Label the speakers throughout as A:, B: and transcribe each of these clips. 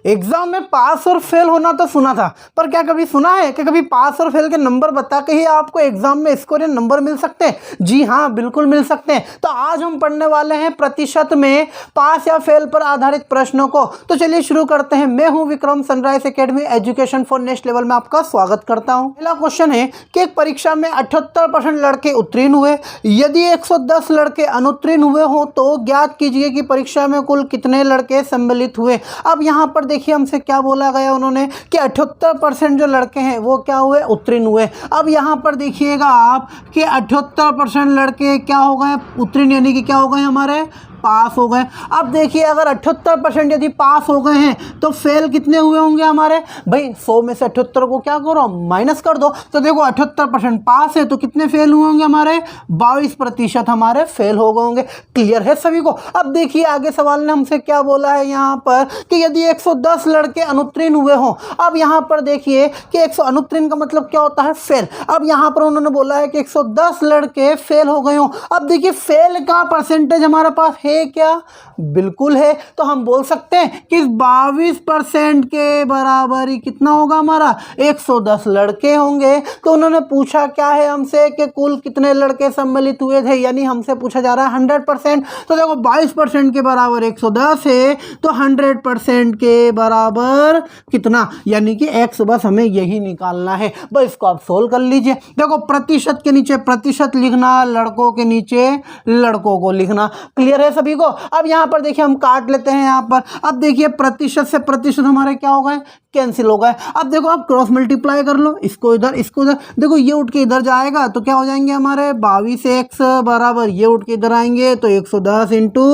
A: Exam में पास और fail होना तो सुना था, पर क्या कभी सुना है कि कभी पास और फेल के नंबर बता के ही आपको एग्जाम में स्कोर या नंबर मिल सकते हैं? जी हाँ, बिल्कुल मिल सकते हैं। तो आज हम पढ़ने वाले हैं प्रतिशत में पास या फेल पर आधारित प्रश्नों को। तो चलिए शुरू करते हैं। मैं हूं Vikram, sunrise academy education for next level में आपका स्वागत करता हूं। पहला क्वेश्चन है कि एक परीक्षा में 78% लड़के उत्तीर्ण हुए, यदि 110 लड़के अनुत्तीर्ण हुए हो तो ज्ञात कीजिए कि परीक्षा में कुल कितने लड़के सम्मिलित हुए। अब यहाँ पर देखिए हमसे क्या बोला गया उन्होंने कि 78% जो लड़के हैं वो क्या हुए, उत्तीर्ण हुए। अब यहाँ पर देखिएगा आप कि 78% लड़के क्या हो गए, उत्तीर्ण, यानी कि क्या हो गए, हमारे पास हो गए। अब देखिए अगर 78% यदि पास हो गए हैं तो फेल कितने हुए होंगे हमारे? भाई 100 में से 78 को क्या करो, माइनस कर दो। तो देखो 78% पास है तो कितने फेल हुए होंगे हमारे? 22% हमारे फेल हो गए होंगे। क्लियर है सभी को? अब देखिए आगे सवाल ने हमसे क्या बोला है यहाँ पर कि यदि 110 लड़के अनुत्तीर्ण हुए हों। अब यहाँ पर देखिए कि 100 अनुत्तीर्ण का मतलब क्या होता है, फेल। अब यहाँ पर उन्होंने बोला है कि 110 लड़के फेल हो गए हों। अब देखिए फेल का परसेंटेज हमारे पास है क्या? बिल्कुल है। तो हम बोल सकते हैं कि 22% के बराबर ही कितना होगा हमारा, 110 लड़के होंगे। तो उन्होंने पूछा क्या है हमसे कि कुल कितने लड़के सम्मिलित हुए थे, यानी हमसे पूछा जा रहा है 100%। तो देखो 22% के बराबर 110 है, तो 100% के बराबर कितना, यानी कि x, बस हमें यही निकालना है। बस इसको आप सोल्व कर लीजिए। देखो प्रतिशत के नीचे प्रतिशत लिखना, लड़कों के नीचे लड़कों को लिखना। क्लियर है सभी को? अब यहाँ पर देखिए हम काट लेते हैं यहाँ पर। अब देखिए प्रतिशत से प्रतिशत हमारे क्या हो गए, कैंसिल हो गए। अब देखो आप क्रॉस मल्टीप्लाई कर लो, इसको इधर इसको इधर, देखो ये उठ के इधर जाएगा तो क्या हो जाएंगे हमारे 22x बराबर, ये उठ के इधर आएंगे तो 110 इंटू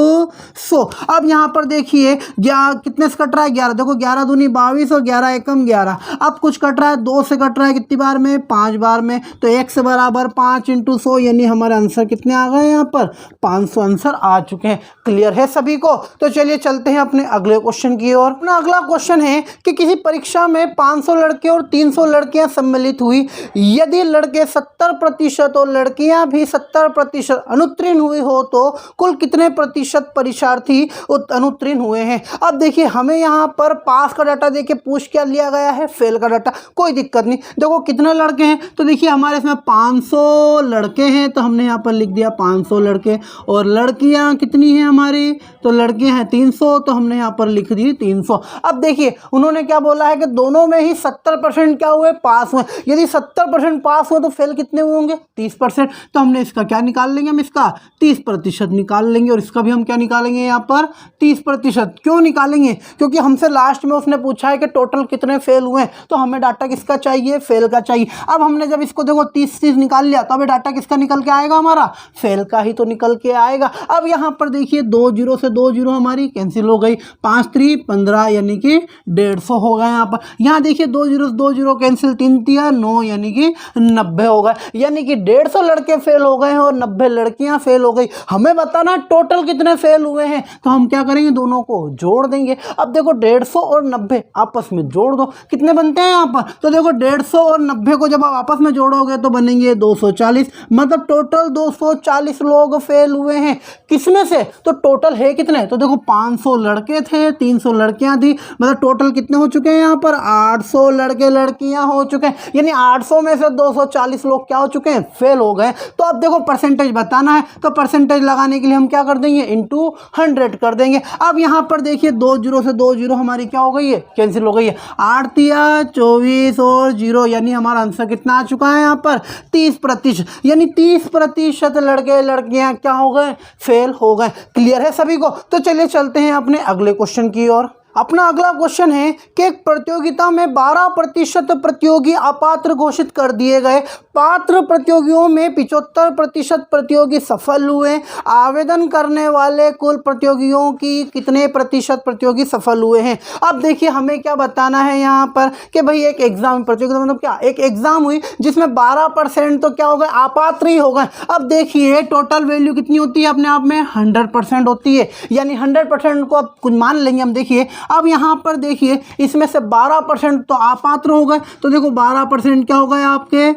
A: 100। अब यहाँ पर देखिए कितने से कट रहा है, 11। देखो 11 दूनी 22 और 11 एकम 11। अब कुछ कट रहा है, 2 से कट रहा है, कितनी बार में, 5 बार में। तो x बराबर 5 इंटू 100, यानी हमारे आंसर कितने आ गए यहाँ पर, 500 आंसर आ चुके हैं। क्लियर है सभी को? तो चलिए चलते हैं अपने अगले क्वेश्चन की ओर। अपना अगला क्वेश्चन है कि किसी परीक्षा में 500 लड़के और 300 लड़कियां सम्मिलित हुई, यदि लड़के 70% और लड़कियां भी 70% अनुत्तीर्ण हुई हो तो कुल कितने प्रतिशत परीक्षार्थी अनुत्तीर्ण हुए हैं। अब देखिए हमें यहाँ पर पास का डाटा देके पूछ क्या लिया गया है, फेल का डाटा। कोई दिक्कत नहीं। देखो कितने लड़के हैं, तो देखिए हमारे इसमें 500 लड़के हैं, तो हमने यहाँ पर लिख दिया 500 लड़के। और लड़कियां कितनी हैं हमारी, तो लड़कियां हैं 300, तो हमने यहाँ पर लिख दी 300। अब देखिए उन्होंने क्या बोला है कि दोनों में ही 70% क्या हुए, पास हुए। यदि 70% पास हुए तो फेल कितने हुए होंगे, 30%। तो हमने इसका क्या निकाल लेंगे, हम इसका 30% निकाल लेंगे। और इसका भी हम क्या निकालेंगे यहाँ पर, 30%। क्यों निकालेंगे? क्योंकि हमसे लास्ट में उसने पूछा है कि टोटल कितने फेल हुए, तो हमें डाटा किसका चाहिए, फेल का चाहिए। अब हमने जब इसको देखो 30 निकाल लिया तो अभी डाटा किसका निकल के आएगा, हमारा फेल का ही तो निकल के आएगा। अब यहाँ पर देखिए 2 जीरो से 2 जीरो हमारी कैंसिल हो गई, 5 3 15, यानी कि 150 हो गए। यहाँ पर यहाँ देखिए 2 जीरो से 2 जीरो कैंसिल, 3 3 9, यानी कि 90 हो गए। यानी कि 150 लड़के फेल हो गए हैं और 90 लड़कियां फेल हो गई। हमें बताना टोटल कितने फेल हुए हैं, तो हम क्या करेंगे, दोनों को जोड़ देंगे। अब देखो 150 और 90 आपस में जोड़ दो, कितने बनते हैं यहाँ पर, तो देखो 150 और 90 को जब आप आपस में जोड़ोगे तो बनेंगे 240, मतलब टोटल 240 लोग फेल हुए हैं। किसमें से, तो टोटल है कितने, तो देखो 500 लड़के थे, 300 लड़कियां थी, मतलब टोटल कितने हो चुके हैं यहाँ पर, 800 लड़के लड़कियां हो चुके हैं। यानी 800 में से 240 लोग क्या हो चुके हैं, फेल हो गए। तो अब देखो परसेंटेज बताना है, तो परसेंटेज लगाने के लिए हम क्या कर देंगे, इंटू 100 कर देंगे। अब यहाँ पर देखिए 2 जीरो से 2 जीरो हमारी क्या हो गई है, कैंसिल हो गई है। 8 तिया 24 और 0, यानी हमारा आंसर कितना आ चुका है यहाँ पर, 30%। यानी 30% लड़के लड़कियां क्या हो गए, फेल हो गए। क्लियर है सभी को? तो चलिए चलते हैं अपने अगले क्वेश्चन की ओर। अपना अगला क्वेश्चन है कि एक प्रतियोगिता में 12% प्रतियोगी अपात्र घोषित कर दिए गए, पात्र प्रतियोगियों में 75% प्रतियोगी सफल हुए। आवेदन करने वाले कुल प्रतियोगियों की कितने प्रतिशत प्रतियोगी सफल हुए हैं। अब देखिए हमें क्या बताना है यहाँ पर कि भाई एक एग्जाम, प्रतियोगिता मतलब क्या, एक एग्जाम हुई जिसमें 12% तो क्या हो गए, अपात्र ही हो गए। अब देखिए टोटल वैल्यू कितनी होती है, अपने आप में 100% होती है, यानी 100% को अब कुछ मान लेंगे हम। देखिए अब यहाँ पर देखिए इसमें से 12% तो अपात्र हो गए, तो देखो 12% क्या हो गए आपके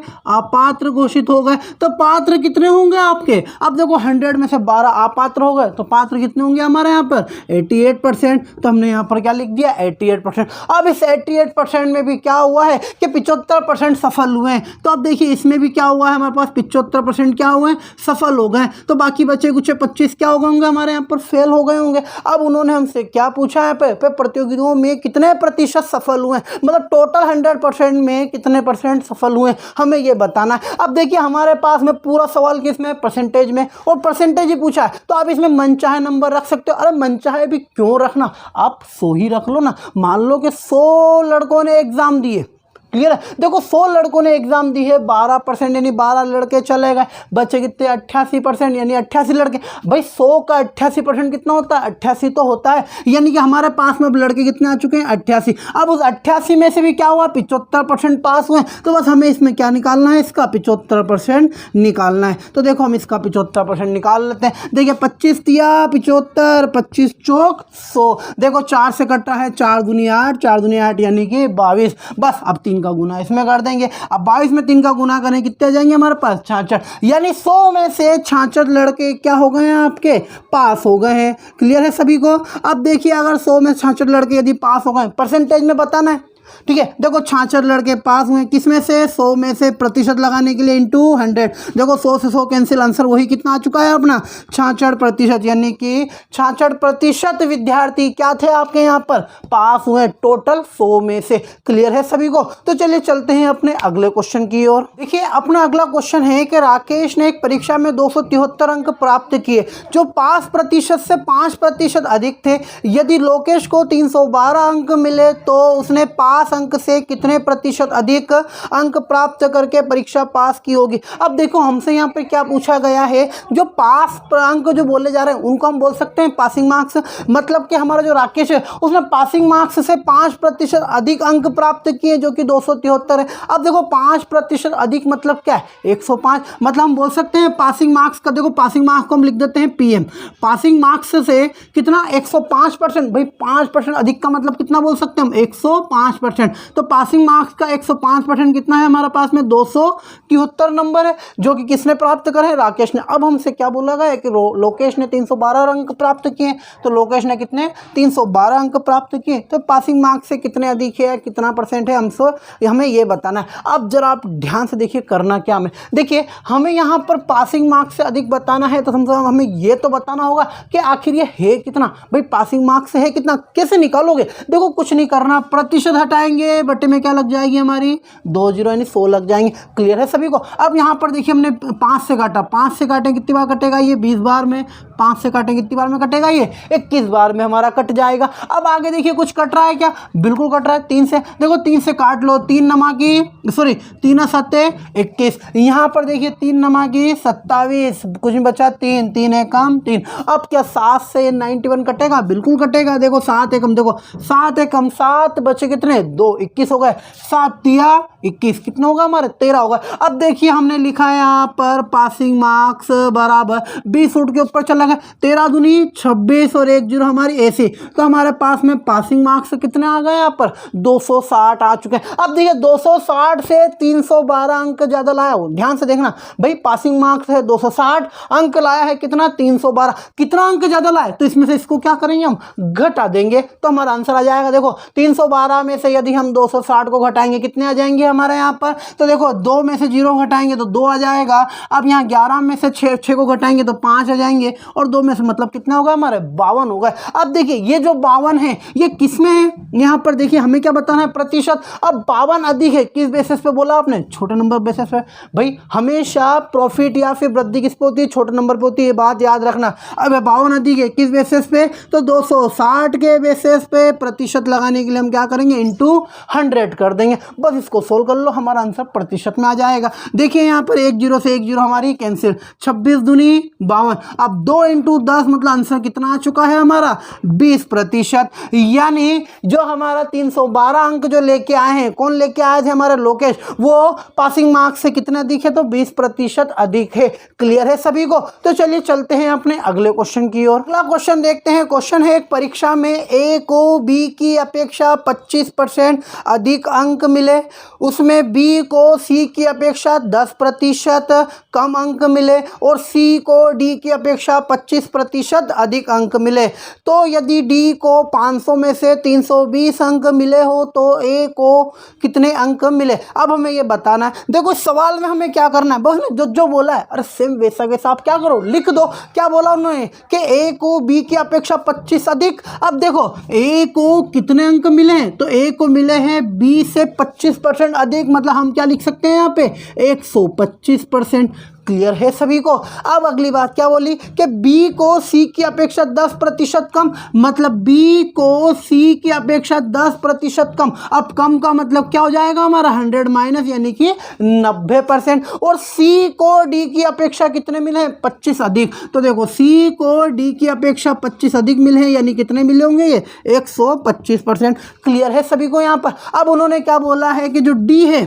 A: अपात्र घोषित हो गए। तो पात्र कितने होंगे आपके, अब देखो 100 में से 12 अपात्र हो गए, तो पात्र कितने होंगे हमारे यहाँ पर 88%। तो हमने यहाँ पर क्या लिख दिया 88%। अब इस 88% में भी क्या हुआ है कि 75% सफल हुए हैं। तो अब देखिए इसमें भी क्या हुआ है, हमारे पास 75% क्या हुए हैं, सफल हो गए। तो बाकी बचे कुछ 25 क्या हो गए होंगे हमारे यहाँ पर, फेल हो गए होंगे। अब उन्होंने हमसे क्या पूछा है पे प्रतियोगिताओं में कितने प्रतिशत सफल हुए, मतलब टोटल 100% में कितने परसेंट सफल हुए, हमें ये बताना है। अब देखिए हमारे पास में पूरा सवाल किस में, परसेंटेज में, और परसेंटेज ही पूछा है। तो आप इसमें मनचाहे नंबर रख सकते हो। अरे मनचाहे भी क्यों रखना, आप 100 ही रख लो ना। मान लो कि 100 लड़कों ने एग्जाम दिए, क्लियर है। देखो 100 लड़कों ने एग्जाम दी है, 12% यानी 12 लड़के चले गए, बचे कितने 88% यानी 88 लड़के। भाई 100 का 88% कितना होता है, 88 तो होता है, यानी कि हमारे पास में अब लड़के कितने आ चुके हैं 88। अब उस 88 में से भी क्या हुआ 75% पास हुए। तो बस हमें इसमें क्या निकालना है, इसका 75% निकालना है। तो देखो हम इसका 75% निकाल लेते हैं। देखिए 25 दिया 75, 25 चौक 100। देखो 4 से कटा है, 4 दूनी 8, 4 दूनी 8 यानी कि 22। बस अब 3 का गुना इसमें कर देंगे। अब 22 में 3 का गुना करें कितने आ जाएंगे हमारे पास 66, यानी 100 में से 66 लड़के क्या हो गए हैं आपके, पास हो गए हैं। क्लियर है सभी को। अब देखिए अगर 100 में 66 लड़के यदि पास हो गए, परसेंटेज में बताना है, ठीक है। देखो 66 लड़के पास हुए, किस में से, 100 में से, प्रतिशत लगाने के लिए इंटू 100। देखो 100 से 100 कैंसिल, आंसर वही कितना आ चुका है अपना 66%, यानी कि 66% विद्यार्थी क्या थे आपके यहाँ पर, पास हुए टोटल 100 में से। क्लियर है सभी को। तो चलिए चलते हैं अपने अगले क्वेश्चन की ओर। देखिए अपना अगला क्वेश्चन है कि राकेश ने एक परीक्षा में 273 अंक प्राप्त किए जो पास प्रतिशत से 5% अधिक थे। यदि लोकेश को 312 अंक मिले तो उसने पास अंक से कितने प्रतिशत अधिक अंक प्राप्त करके परीक्षा पास की होगी। अब देखो हमसे यहाँ पे क्या पूछा गया है, जो पास अंक जो बोले जा रहे हैं उनको हम बोल सकते हैं पासिंग मार्क्स। मतलब कि हमारा जो राकेश है उसने पासिंग मार्क्स से 5% अधिक अंक प्राप्त किए जो कि 273 है। अब देखो 5% अधिक मतलब क्या है 105, मतलब हम बोल सकते हैं पासिंग मार्क्स का, देखो पासिंग मार्क्स को हम लिख देते हैं PM। पासिंग मार्क्स से कितना 105%, भाई 5% अधिक का मतलब कितना बोल सकते हैं हम 105%। तो पासिंग मार्क्स का 105% कितना है हमारे पास में 273 नंबर है, जो कि किसने प्राप्त करे, राकेश ने। अब हमसे क्या बोला गया है कि लोकेश ने 312 अंक प्राप्त किए, तो लोकेश ने कितने 312 अंक प्राप्त किए। तो पासिंग मार्क्स से कितने अधिक है, कितना परसेंट है, हमें ये बताना है। अब जरा आप ध्यान से देखिए करना क्या हमें, देखिए हमें यहाँ पर पासिंग मार्क्स से अधिक बताना है, तो हमें ये तो बताना होगा कि आखिर ये है कितना। भाई पासिंग मार्क्स से है कितना, कैसे निकालोगे, देखो कुछ नहीं करना, प्रतिशत हटाएंगे, बटे में क्या लग जाएगी हमारी 20 यानी 100 लग जाएंगे। क्लियर है सभी को। अब यहाँ पर देखिए हमने 5 से काटा, 5 से काटें कितनी बार कटेगा ये 20 बार में, 5 से काटें कितनी बार में कटेगा ये 21 बार में हमारा कट जाएगा। अब आगे देखिए कुछ कट रहा है क्या, बिल्कुल कट रहा है 3 से। देखो 3 से काट लो, 3 नमा की 3 7 21, यहाँ पर देखिए 3 नमा की 27, कुछ नहीं बचा 3, 3 है कम 3। अब क्या 7 से 91 कटेगा, बिल्कुल कटेगा। देखो 7 है कम, देखो 7 है कम, 7 बचे कितने 2, 21 हो गए, 7 दिया 21, कितना होगा हमारे 13 होगा। अब देखिए हमने लिखा है यहाँ पर पासिंग मार्क्स बराबर 20 उठ के ऊपर चला गया, 13 दूनी 26 और 1 जीरो हमारी ऐसी। तो हमारे पास में पासिंग मार्क्स कितने आ गए यहाँ पर 260 आ चुके हैं। अब देखिए 260 से 312 अंक ज़्यादा लाया हो, ध्यान से देखना भाई, पासिंग मार्क्स है 260, अंक लाया है कितना 312, कितना अंक ज़्यादा लाए, तो इसमें से इसको क्या करेंगे हम घटा देंगे, तो हमारा आंसर आ जाएगा। देखो 312 में से यदि हम 260 को घटाएंगे कितने आ जाएंगे हमारे यहाँ पर, तो देखो 2 में से 0 घटाएंगे तो 2 आ जाएगा। अब यहाँ 11 में से 6 को घटाएंगे तो 5 आ जाएंगे, और 2 में से मतलब कितना होगा हमारे 52 होगा। अब देखिए ये जो 52 है ये किस में है, यहाँ पर देखिए हमें क्या बताना है प्रतिशत। अब 52 अधिक है, किस बेसिस पे बोला आपने, छोटे नंबर बेसिस पे। भाई हमेशा प्रॉफिट या फिर वृद्धि किस पे होती है, छोटे नंबर पे होती है, बात याद रखना। अब 52 अधिक है किस बेसिस पे, तो 260 के बेसिस पे प्रतिशत लगाने के लिए हम क्या करेंगे इंटू 100 कर देंगे। बस इसको सोल्व कर लो, हमारा आंसर प्रतिशत में आ जाएगा। देखिए यहाँ पर 1 जीरो से 1 जीरो हमारी कैंसिल, 26 दूनी 52। अब 2 इंटू 10 मतलब आंसर कितना आ चुका है हमारा 20%। यानी जो हमारा 312 अंक जो लेके आए हैं, कौन लेके आए थे हमारे लोकेश, वो पासिंग मार्क्स से कितने अधिक है, तो 20% अधिक है। क्लियर है सभी को। तो चलिए चलते हैं अपने अगले क्वेश्चन की ओर। अगला क्वेश्चन देखते हैं। क्वेश्चन है एक परीक्षा में A को B की अपेक्षा 25% अधिक अंक मिले, उसमें बी को सी की अपेक्षा 10% कम अंक मिले और सी को डी की अपेक्षा 25% अधिक अंक मिले, तो यदि डी को 500 में से 320 अंक मिले हो तो ए को कितने अंक मिले। अब हमें ये बताना है। देखो सवाल में हमें क्या करना है, बस जो जो बोला है अरे सेम वैसा वैसा आप क्या करो लिख दो। क्या बोला उन्होंने कि ए को बी की अपेक्षा 25 अधिक। अब देखो ए को कितने अंक मिले हैं, तो ए को मिले हैं बी से 25% अधिक, मतलब हम क्या लिख सकते हैं यहाँ पे 125%। क्लियर है सभी को। अब अगली बात क्या बोली कि बी को सी की अपेक्षा 10% कम, मतलब बी को सी की अपेक्षा 10% कम। अब कम का मतलब क्या हो जाएगा हमारा 100 माइनस यानी कि 90%। और सी को डी की अपेक्षा कितने मिले हैं 25 अधिक, तो देखो सी को डी की अपेक्षा 25 अधिक मिले हैं यानी कितने मिले होंगे ये 125%। क्लियर है सभी को यहाँ पर। अब उन्होंने क्या बोला है कि जो डी है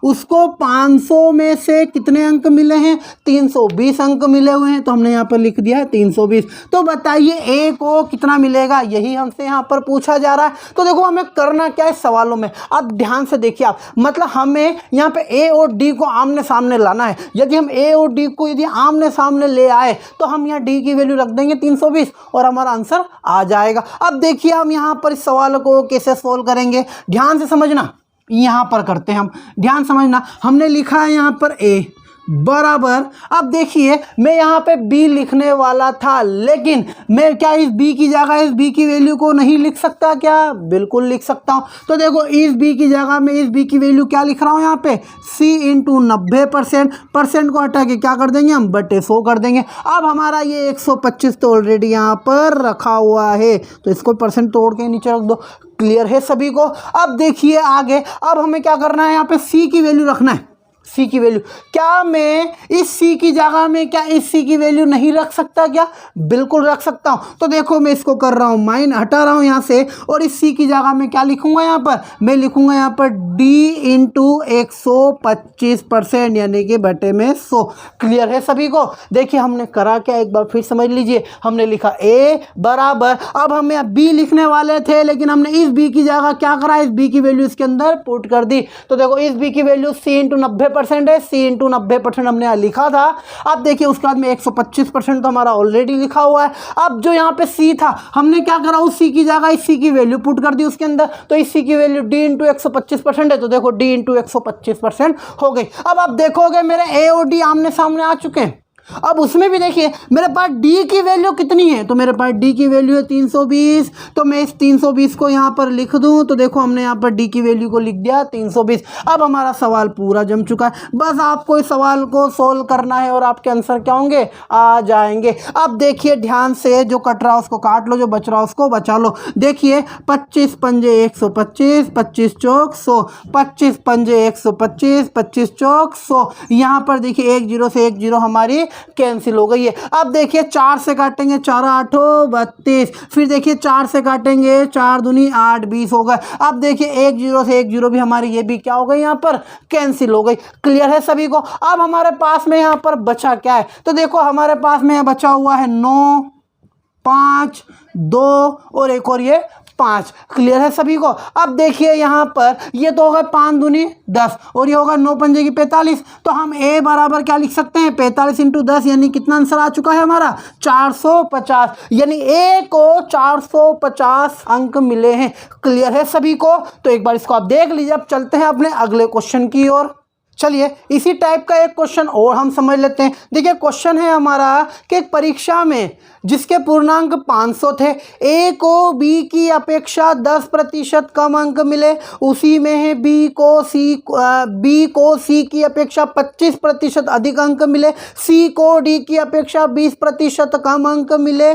A: उसको 500 में से कितने अंक मिले हैं 320 अंक मिले हुए हैं, तो हमने यहाँ पर लिख दिया है 320। तो बताइए ए को कितना मिलेगा, यही हमसे यहाँ पर पूछा जा रहा है। तो देखो हमें करना क्या है सवालों में, अब ध्यान से देखिए आप, मतलब हमें यहाँ पे ए और डी को आमने सामने लाना है। यदि हम ए और डी को यदि आमने सामने ले आए तो हम यहाँ डी की वैल्यू रख देंगे 320 और हमारा आंसर आ जाएगा। अब देखिए हम यहाँ पर इस सवाल को कैसे सोल्व करेंगे, ध्यान से समझना। यहाँ पर करते हैं हम, ध्यान समझना। हमने लिखा है यहाँ पर ए बराबर, अब देखिए मैं यहाँ पे b लिखने वाला था, लेकिन मैं क्या इस b की जगह इस b की वैल्यू को नहीं लिख सकता क्या, बिल्कुल लिख सकता हूँ। तो देखो इस b की जगह में इस b की वैल्यू क्या लिख रहा हूँ यहाँ पे c इंटू 90%, परसेंट को हटा के क्या कर देंगे हम बटे 100 कर देंगे। अब हमारा ये 125 तो ऑलरेडी यहाँ पर रखा हुआ है, तो इसको परसेंट तोड़ के नीचे रख दो। क्लियर है सभी को। अब देखिए आगे, अब हमें क्या करना है यहाँ पे c की वैल्यू रखना है। सी की वैल्यू, क्या मैं इस सी की जगह में क्या इस सी की वैल्यू नहीं रख सकता क्या, बिल्कुल रख सकता हूं। तो देखो मैं इसको कर रहा हूं माइन हटा रहा हूं यहां से, और इस सी की जगह में क्या लिखूंगा यहाँ पर, मैं लिखूंगा यहाँ पर डी इंटू 125% यानी कि बटे में 100। क्लियर है सभी को। देखिए हमने करा क्या, एक बार फिर समझ लीजिए। हमने लिखा ए बराबर, अब हम यहाँ बी लिखने वाले थे लेकिन हमने इस बी की जगह क्या करा, इस बी की वैल्यू इसके अंदर पुट कर दी। तो देखो इस बी की वैल्यू सी इंटू 90% है, सी इंटू 90% हमने यहाँ लिखा था। अब देखिए उसके बाद में 125% तो हमारा ऑलरेडी लिखा हुआ है। अब जो यहाँ पे सी था हमने क्या करा, उस सी की जगह इस सी की वैल्यू पुट कर दी उसके अंदर। तो इस सी की वैल्यू डी इंटू 125% है, तो देखो डी इंटू 125% हो गई। अब आप देखोगे मेरे ए और डी आमने सामने आ चुके हैं। अब उसमें भी देखिए मेरे पास d की वैल्यू कितनी है, तो मेरे पास d की वैल्यू है 320। तो मैं इस 320 को यहाँ पर लिख दूँ, तो देखो हमने यहाँ पर d की वैल्यू को लिख दिया 320। अब हमारा सवाल पूरा जम चुका है, बस आपको इस सवाल को सोल्व करना है और आपके आंसर क्या होंगे, आ जाएंगे। अब देखिए ध्यान से, जो कट रहा है उसको काट लो, जो बच रहा है उसको बचा लो। देखिए 25 पंजे 125, 25 चौक 100, 25 पंजे 125, 25 चौक 100। यहाँ पर देखिए 1 0 से 1 0 हमारी कैंसिल हो गई है। अब देखिए 4 से काटेंगे 4 8 32, फिर देखिए 4 से काटेंगे 4 दूनी 8 20 हो गए। अब देखिए 1 0 से 1 0 भी हमारी ये भी क्या हो गई, यहाँ पर कैंसिल हो गई। क्लियर है सभी को। अब हमारे पास में यहाँ पर बचा क्या है, तो देखो हमारे पास में बचा हुआ है 9 5 2 और एक और ये 5। क्लियर है सभी को। अब देखिए यहाँ पर ये तो होगा 5 दूनी 10 और ये होगा 9 पंजे की 45। तो हम a बराबर क्या लिख सकते हैं 45 इंटू 10, यानी कितना आंसर आ चुका है हमारा 450, यानी a को 450 अंक मिले हैं। क्लियर है सभी को। तो एक बार इसको आप देख लीजिए। अब चलते हैं अपने अगले क्वेश्चन की ओर। चलिए इसी टाइप का एक क्वेश्चन और हम समझ लेते हैं। देखिए क्वेश्चन है हमारा कि एक परीक्षा में जिसके पूर्णांक 500 थे, ए को बी की अपेक्षा 10% कम अंक मिले, उसी में है बी को सी की अपेक्षा 25% अधिक अंक मिले, सी को डी की अपेक्षा 20% कम अंक मिले।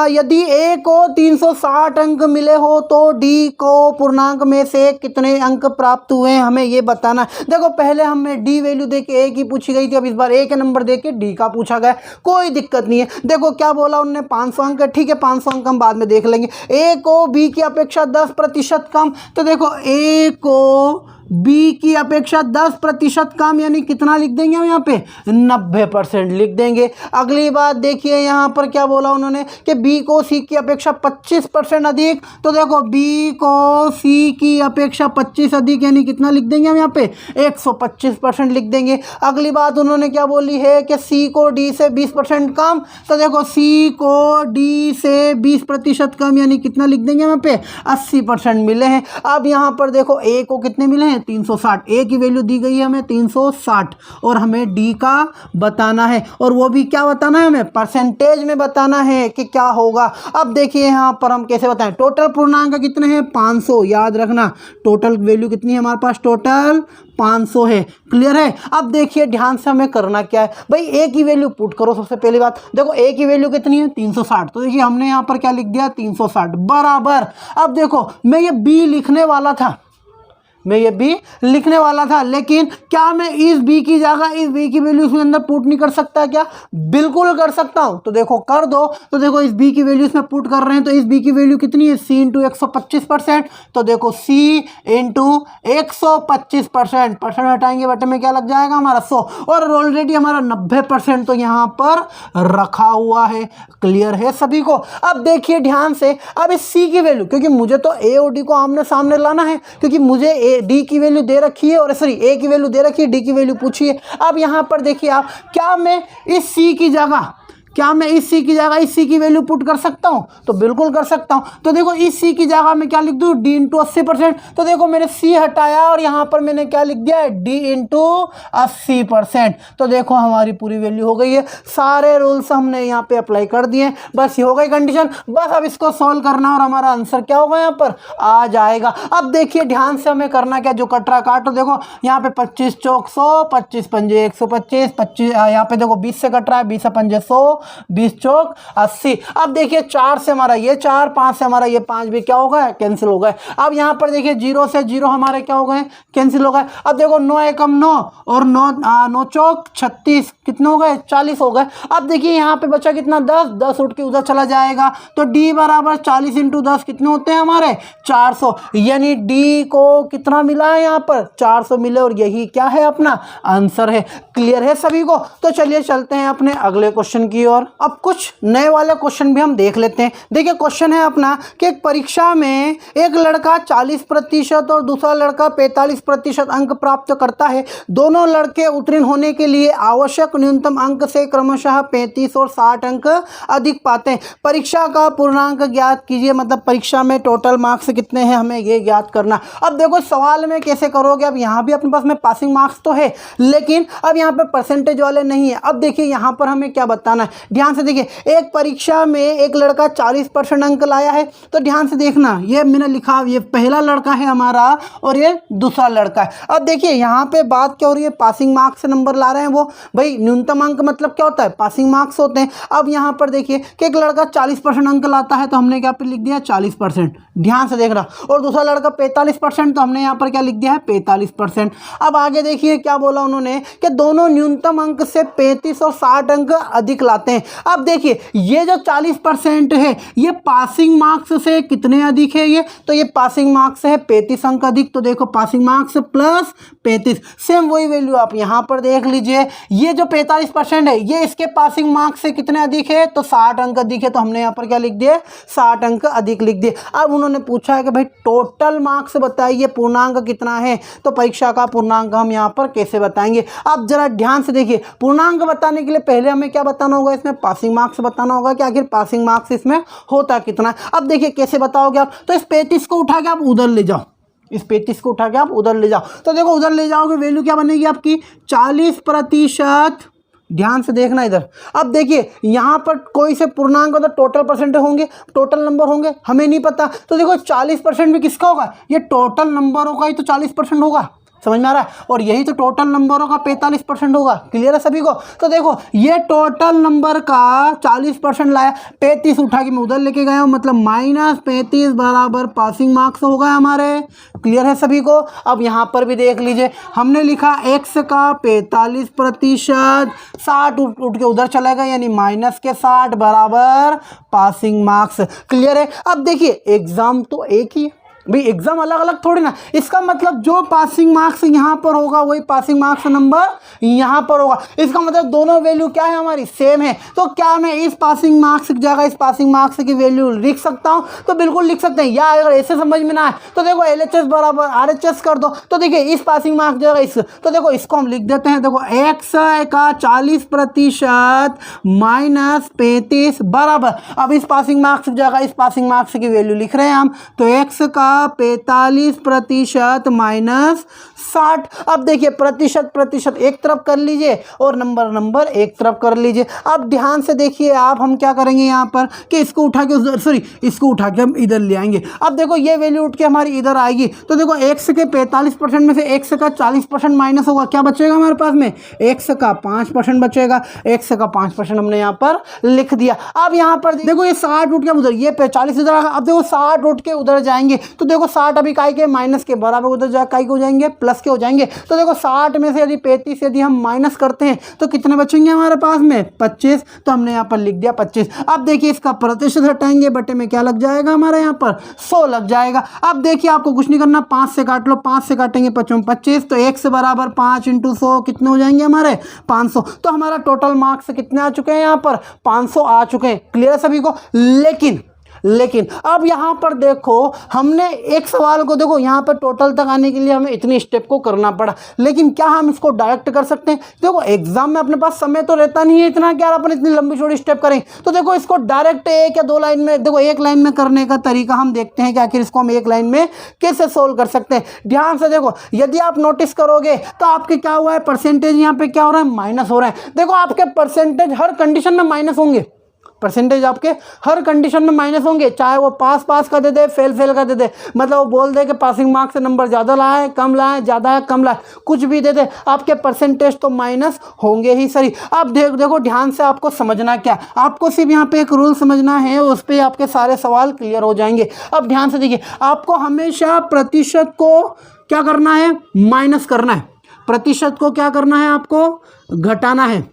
A: यदि ए को 360 अंक मिले हो तो डी को पूर्णांक में से कितने अंक प्राप्त हुए हैं, हमें ये बताना है। देखो पहले हमें डी वैल्यू देके ए की पूछी गई थी, अब इस बार ए के नंबर देके डी का पूछा गया, कोई दिक्कत नहीं है। देखो क्या बोला उन्होंने 500 अंक, ठीक है 500 अंक हम बाद में देख लेंगे। ए को बी की अपेक्षा 10% कम, तो देखो ए को बी की अपेक्षा 10% कम, यानी कितना लिख देंगे हम यहाँ पे 90% लिख देंगे। अगली बात देखिए यहाँ पर क्या बोला उन्होंने कि बी को सी की अपेक्षा 25% अधिक, तो देखो बी को सी की अपेक्षा 25 अधिक यानी कितना लिख देंगे हम यहाँ पे 125% लिख देंगे। अगली बात उन्होंने क्या बोली है कि सी को डी से 20% कम, तो देखो सी को डी से 20% कम यानी कितना लिख देंगे यहाँ पे 80% मिले हैं। अब यहाँ पर देखो ए को कितने मिले हैं 360, ए की वैल्यू दी गई है हमें 360 और हमें डी का बताना है, और वो भी क्या बताना है हमें परसेंटेज में बताना है कि क्या होगा। अब देखिए यहाँ पर हम कैसे बताएं, टोटल पूर्णांक कितने हैं 500, याद रखना टोटल वैल्यू कितनी है हमारे पास टोटल 500 है। क्लियर है। अब देखिए ध्यान से हमें करना क्या है भाई, ए की वैल्यू पुट करो। सबसे पहली बात देखो ए की वैल्यू कितनी है 360, तो देखिए हमने यहाँ पर क्या लिख दिया 360 बराबर। अब देखो मैं ये बी लिखने वाला था, लेकिन क्या मैं इस b की जगह इस b की वैल्यू इसमें अंदर पुट नहीं कर सकता क्या? बिल्कुल कर सकता हूं। तो देखो कर दो, तो देखो इस b की वैल्यू इसमें पुट कर रहे हैं, तो इस b की वैल्यू कितनी है c इंटू 125%, तो देखो c इंटू 125%, परसेंट हटाएंगे बटे में क्या लग जाएगा हमारा 100, और ऑलरेडी हमारा 90% तो यहाँ पर रखा हुआ है। क्लियर है सभी को। अब देखिए ध्यान से, अब इस c की वैल्यू, क्योंकि मुझे तो a और d को आमने सामने लाना है, क्योंकि मुझे डी की वैल्यू दे रखी है और सॉरी ए की वैल्यू दे रखी है, डी की वैल्यू पूछी है। अब यहां पर देखिए आप, क्या मैं इस सी की जगह इस सी की वैल्यू पुट कर सकता हूं? तो बिल्कुल कर सकता हूं। तो देखो इस सी की जगह में क्या लिख दूं डी इंटू 80%, तो देखो मैंने सी हटाया और यहां पर मैंने क्या लिख दिया है डी इंटू 80%, तो देखो हमारी पूरी वैल्यू हो गई है। सारे रूल्स हमने यहाँ पे अप्लाई कर दिए, बस ये हो गई कंडीशन। बस अब इसको सॉल्व करना और हमारा आंसर क्या होगा यहाँ पर आ जाएगा। अब देखिए ध्यान से हमें करना क्या, जो कट रहा काटो। देखो यहाँ पे 25 चौक 100, 25 पंजे 125, 25 यहाँ पे देखो 20 से कट रहा है, 20 पंजे 100, 20 चौक 80। अब देखिए 4 से हमारा ये 4, 5 से हमारा ये 5 भी क्या हो गया कैंसिल हो गए। अब यहाँ पर देखिए 0 से 0 हमारे क्या हो गए कैंसिल हो गए। अब देखो 9 एकम 9 और 9 चौक 36, कितने हो गए 40 हो गए। अब देखिए यहाँ पे बचा कितना 10 उठ के उधर चला जाएगा, तो डी बराबर 40 इंटू 10 कितने होते हैं हमारे 400, यानी डी को कितना मिला है यहाँ पर 400 मिले, और यही क्या है अपना आंसर है। क्लियर है सभी को। तो चलिए चलते हैं अपने अगले क्वेश्चन की ओर। अब कुछ नए वाले क्वेश्चन भी हम देख लेते हैं। देखिए क्वेश्चन है अपना कि एक परीक्षा में एक लड़का 40% और दूसरा लड़का 45% अंक प्राप्त करता है। दोनों लड़के उत्तीर्ण होने के लिए आवश्यक न्यूनतम अंक से क्रमशः 35 और 60 अंक अधिक पाते हैं। परीक्षा का पूर्णांक ज्ञात कीजिए, मतलब परीक्षा में टोटल मार्क्स कितने हैं हमें ये ज्ञात करना। अब देखो सवाल में कैसे करोगे, अब यहाँ भी अपने पास में पासिंग मार्क्स तो है, लेकिन अब यहाँ पर परसेंटेज वाले नहीं है। अब देखिए यहाँ पर हमें क्या बताना है, ध्यान से देखिए। एक परीक्षा में एक लड़का 40% अंक लाया है, तो ध्यान से देखना, ये मैंने लिखा, ये पहला लड़का है हमारा और ये दूसरा लड़का है। अब देखिए यहाँ पे बात क्या हो रही है, पासिंग मार्क्स से नंबर ला रहे हैं वो, भाई न्यूनतम अंक मतलब क्या होता है पासिंग मार्क्स होते हैं। अब यहाँ पर देखिए कि एक लड़का 40% अंक लाता है, तो हमने क्या पे लिख दिया 40%, ध्यान से देखना, और दूसरा लड़का 45%, तो हमने यहाँ पर क्या लिख दिया है 45%। अब आगे देखिए क्या बोला उन्होंने कि दोनों न्यूनतम अंक से 35 और 60 अंक अधिक लाते हैं। अब देखिए ये जो 40% है ये पासिंग मार्क्स से कितने अधिक है, ये तो ये पासिंग मार्क्स से है 35 अंक अधिक, तो देखो पासिंग मार्क्स प्लस 35, सेम वही वैल्यू आप यहाँ पर देख लीजिए। ये जो 45% है ये इसके पासिंग मार्क्स से कितने अधिक है, तो 60 अंक अधिक है, तो हमने यहाँ पर क्या लिख दिए 60 अंक अधिक लिख दिए। अब उन्होंने पूछा है कि भाई टोटल मार्क्स बताइए पूर्णांक कितना है, तो परीक्षा का पूर्णांक हम यहाँ पर कैसे बताएंगे। अब जरा ध्यान से देखिए, पूर्णांक बताने के लिए पहले हमें क्या बताना होगा, इसमें पासिंग मार्क्स बताना होगा कि आखिर पासिंग मार्क्स इसमें होता कितना है। अब देखिए कैसे बताओगे आप, तो इस 35 को उठा के आप उधर ले जाओ, इस 35 को उठा के आप उधर ले जाओ, तो देखो उधर ले जाओगे वैल्यू क्या बनेगी आपकी 40%। ध्यान से देखना इधर। अब देखिए यहाँ पर कोई से पूर्णांक तो टोटल परसेंटेज होंगे, टोटल नंबर होंगे, हमें नहीं पता, तो देखो 40% भी किसका होगा, ये टोटल नंबरों का ही तो 40% होगा, समझ में आ रहा है, और यही तो टोटल नंबरों का 45% होगा। क्लियर है सभी को। तो देखो ये टोटल नंबर का 40% लाया, 35 उठा के मैं उधर लेके गया हूँ, मतलब -35 बराबर पासिंग मार्क्स हो गए हमारे। क्लियर है सभी को। अब यहाँ पर भी देख लीजिए, हमने लिखा x का 45%, 60 उठ के उधर चलेगा, यानी -60 बराबर पासिंग मार्क्स। क्लियर है। अब देखिए एग्जाम तो एक ही है, भाई एग्जाम अलग अलग थोड़ी ना, इसका मतलब जो पासिंग मार्क्स यहाँ पर होगा वही पासिंग मार्क्स नंबर यहाँ पर होगा। इसका मतलब दोनों वैल्यू क्या है हमारी सेम है। तो क्या मैं इस पासिंग मार्क्स की जगह इस पासिंग मार्क्स की वैल्यू लिख सकता हूँ? तो बिल्कुल लिख सकते हैं। या अगर ऐसे समझ में ना आए तो देखो LHS बराबर RHS कर दो। तो देखिए इस पासिंग मार्क्स जगह इस, तो देखो इसको हम लिख देते हैं। देखो x का 40% माइनस 35 बराबर, अब इस पासिंग मार्क्स की जगह इस पासिंग मार्क्स की वैल्यू लिख रहे हैं हम, तो x का 45% माइनस 60। अब देखिए प्रतिशत प्रतिशत एक तरफ कर लीजिए और नंबर नंबर एक तरफ कर लीजिए। अब ध्यान से देखिए आप, हम क्या करेंगे यहाँ पर कि इसको उठा के उधर, सॉरी इसको उठा के हम इधर ले आएंगे। अब देखो ये वैल्यू उठ के हमारी इधर आएगी। तो देखो x के 45% में से x का 40% माइनस होगा, क्या बचेगा हमारे पास में? x का 5% बचेगा। x का 5% हमने यहाँ पर लिख दिया। अब यहाँ पर देखो ये 60 उठ के उधर, ये 40 इधर आएगा। अब देखो 60 उठ के उधर जाएंगे, तो देखो 60 अभी काय के माइनस के बराबर, उधर जा काय के हो जाएंगे प्लस के हो जाएंगे। तो देखो 60 में से यदि 35 यदि हम माइनस करते हैं तो कितने बचेंगे हमारे पास में? 25। तो हमने यहाँ पर लिख दिया 25। अब देखिए इसका प्रतिशत हटाएंगे, बटे में क्या लग जाएगा हमारे यहाँ पर? 100 लग जाएगा। अब देखिए आपको कुछ नहीं करना, 5 से काट लो, 5 से काटेंगे 25, तो x बराबर 5 × 100 कितने हो जाएंगे हमारे? 500। तो हमारा टोटल मार्क्स कितने आ चुके हैं यहाँ पर? 500 आ चुके हैं। क्लियर है सभी को? लेकिन अब यहाँ पर देखो हमने एक सवाल को, देखो यहाँ पर टोटल तक आने के लिए हमें इतनी स्टेप को करना पड़ा, लेकिन क्या हम इसको डायरेक्ट कर सकते हैं? देखो एग्जाम में अपने पास समय तो रहता नहीं है इतना कि यार अपन इतनी लंबी चौड़ी स्टेप करें। तो देखो इसको डायरेक्ट एक या दो लाइन में, देखो एक लाइन में करने का तरीका हम देखते हैं कि आखिर इसको हम एक लाइन में कैसे सोल्व कर सकते हैं। ध्यान से देखो, यदि आप नोटिस करोगे तो आपके क्या हुआ है? परसेंटेज यहाँ पे क्या हो रहा है? माइनस हो रहा है। देखो आपके परसेंटेज हर कंडीशन में माइनस होंगे, परसेंटेज आपके हर कंडीशन में माइनस होंगे, चाहे वो पास का दे दे, फेल का दे दे, मतलब वो बोल दे कि पासिंग मार्क्स से नंबर ज़्यादा लाए कम लाए, ज़्यादा है कम लाए, कुछ भी दे दे, आपके परसेंटेज तो माइनस होंगे ही सही। अब देखो ध्यान से आपको समझना क्या, आपको सिर्फ यहाँ पे एक रूल समझना है, उस पर आपके सारे सवाल क्लियर हो जाएंगे। अब ध्यान से देखिए, आपको हमेशा प्रतिशत को क्या करना है? माइनस करना है। प्रतिशत को क्या करना है? आपको घटाना है।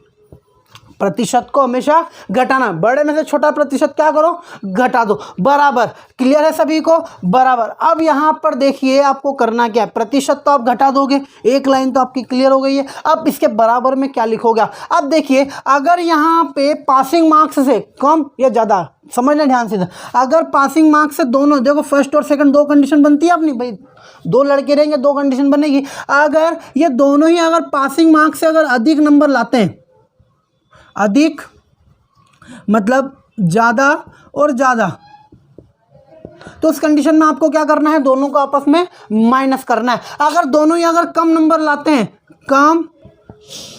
A: प्रतिशत को हमेशा घटाना, बड़े में से छोटा प्रतिशत क्या करो? घटा दो, बराबर। क्लियर है सभी को? बराबर। अब यहाँ पर देखिए आपको करना क्या है, प्रतिशत तो आप घटा दोगे, एक लाइन तो आपकी क्लियर हो गई है। अब इसके बराबर में क्या लिखोगे? अब देखिए अगर यहाँ पे पासिंग मार्क्स से कम या ज़्यादा, समझना ध्यान से, अगर पासिंग मार्क्स से दोनों, देखो फर्स्ट और सेकंड दो कंडीशन बनती है अपनी, भाई दो लड़के रहेंगे दो कंडीशन बनेगी। अगर ये दोनों ही अगर पासिंग मार्क्स से अगर अधिक नंबर लाते हैं, अधिक मतलब ज़्यादा और ज़्यादा, तो उस कंडीशन में आपको क्या करना है? दोनों को आपस में माइनस करना है। अगर दोनों ही अगर कम नंबर लाते हैं, कम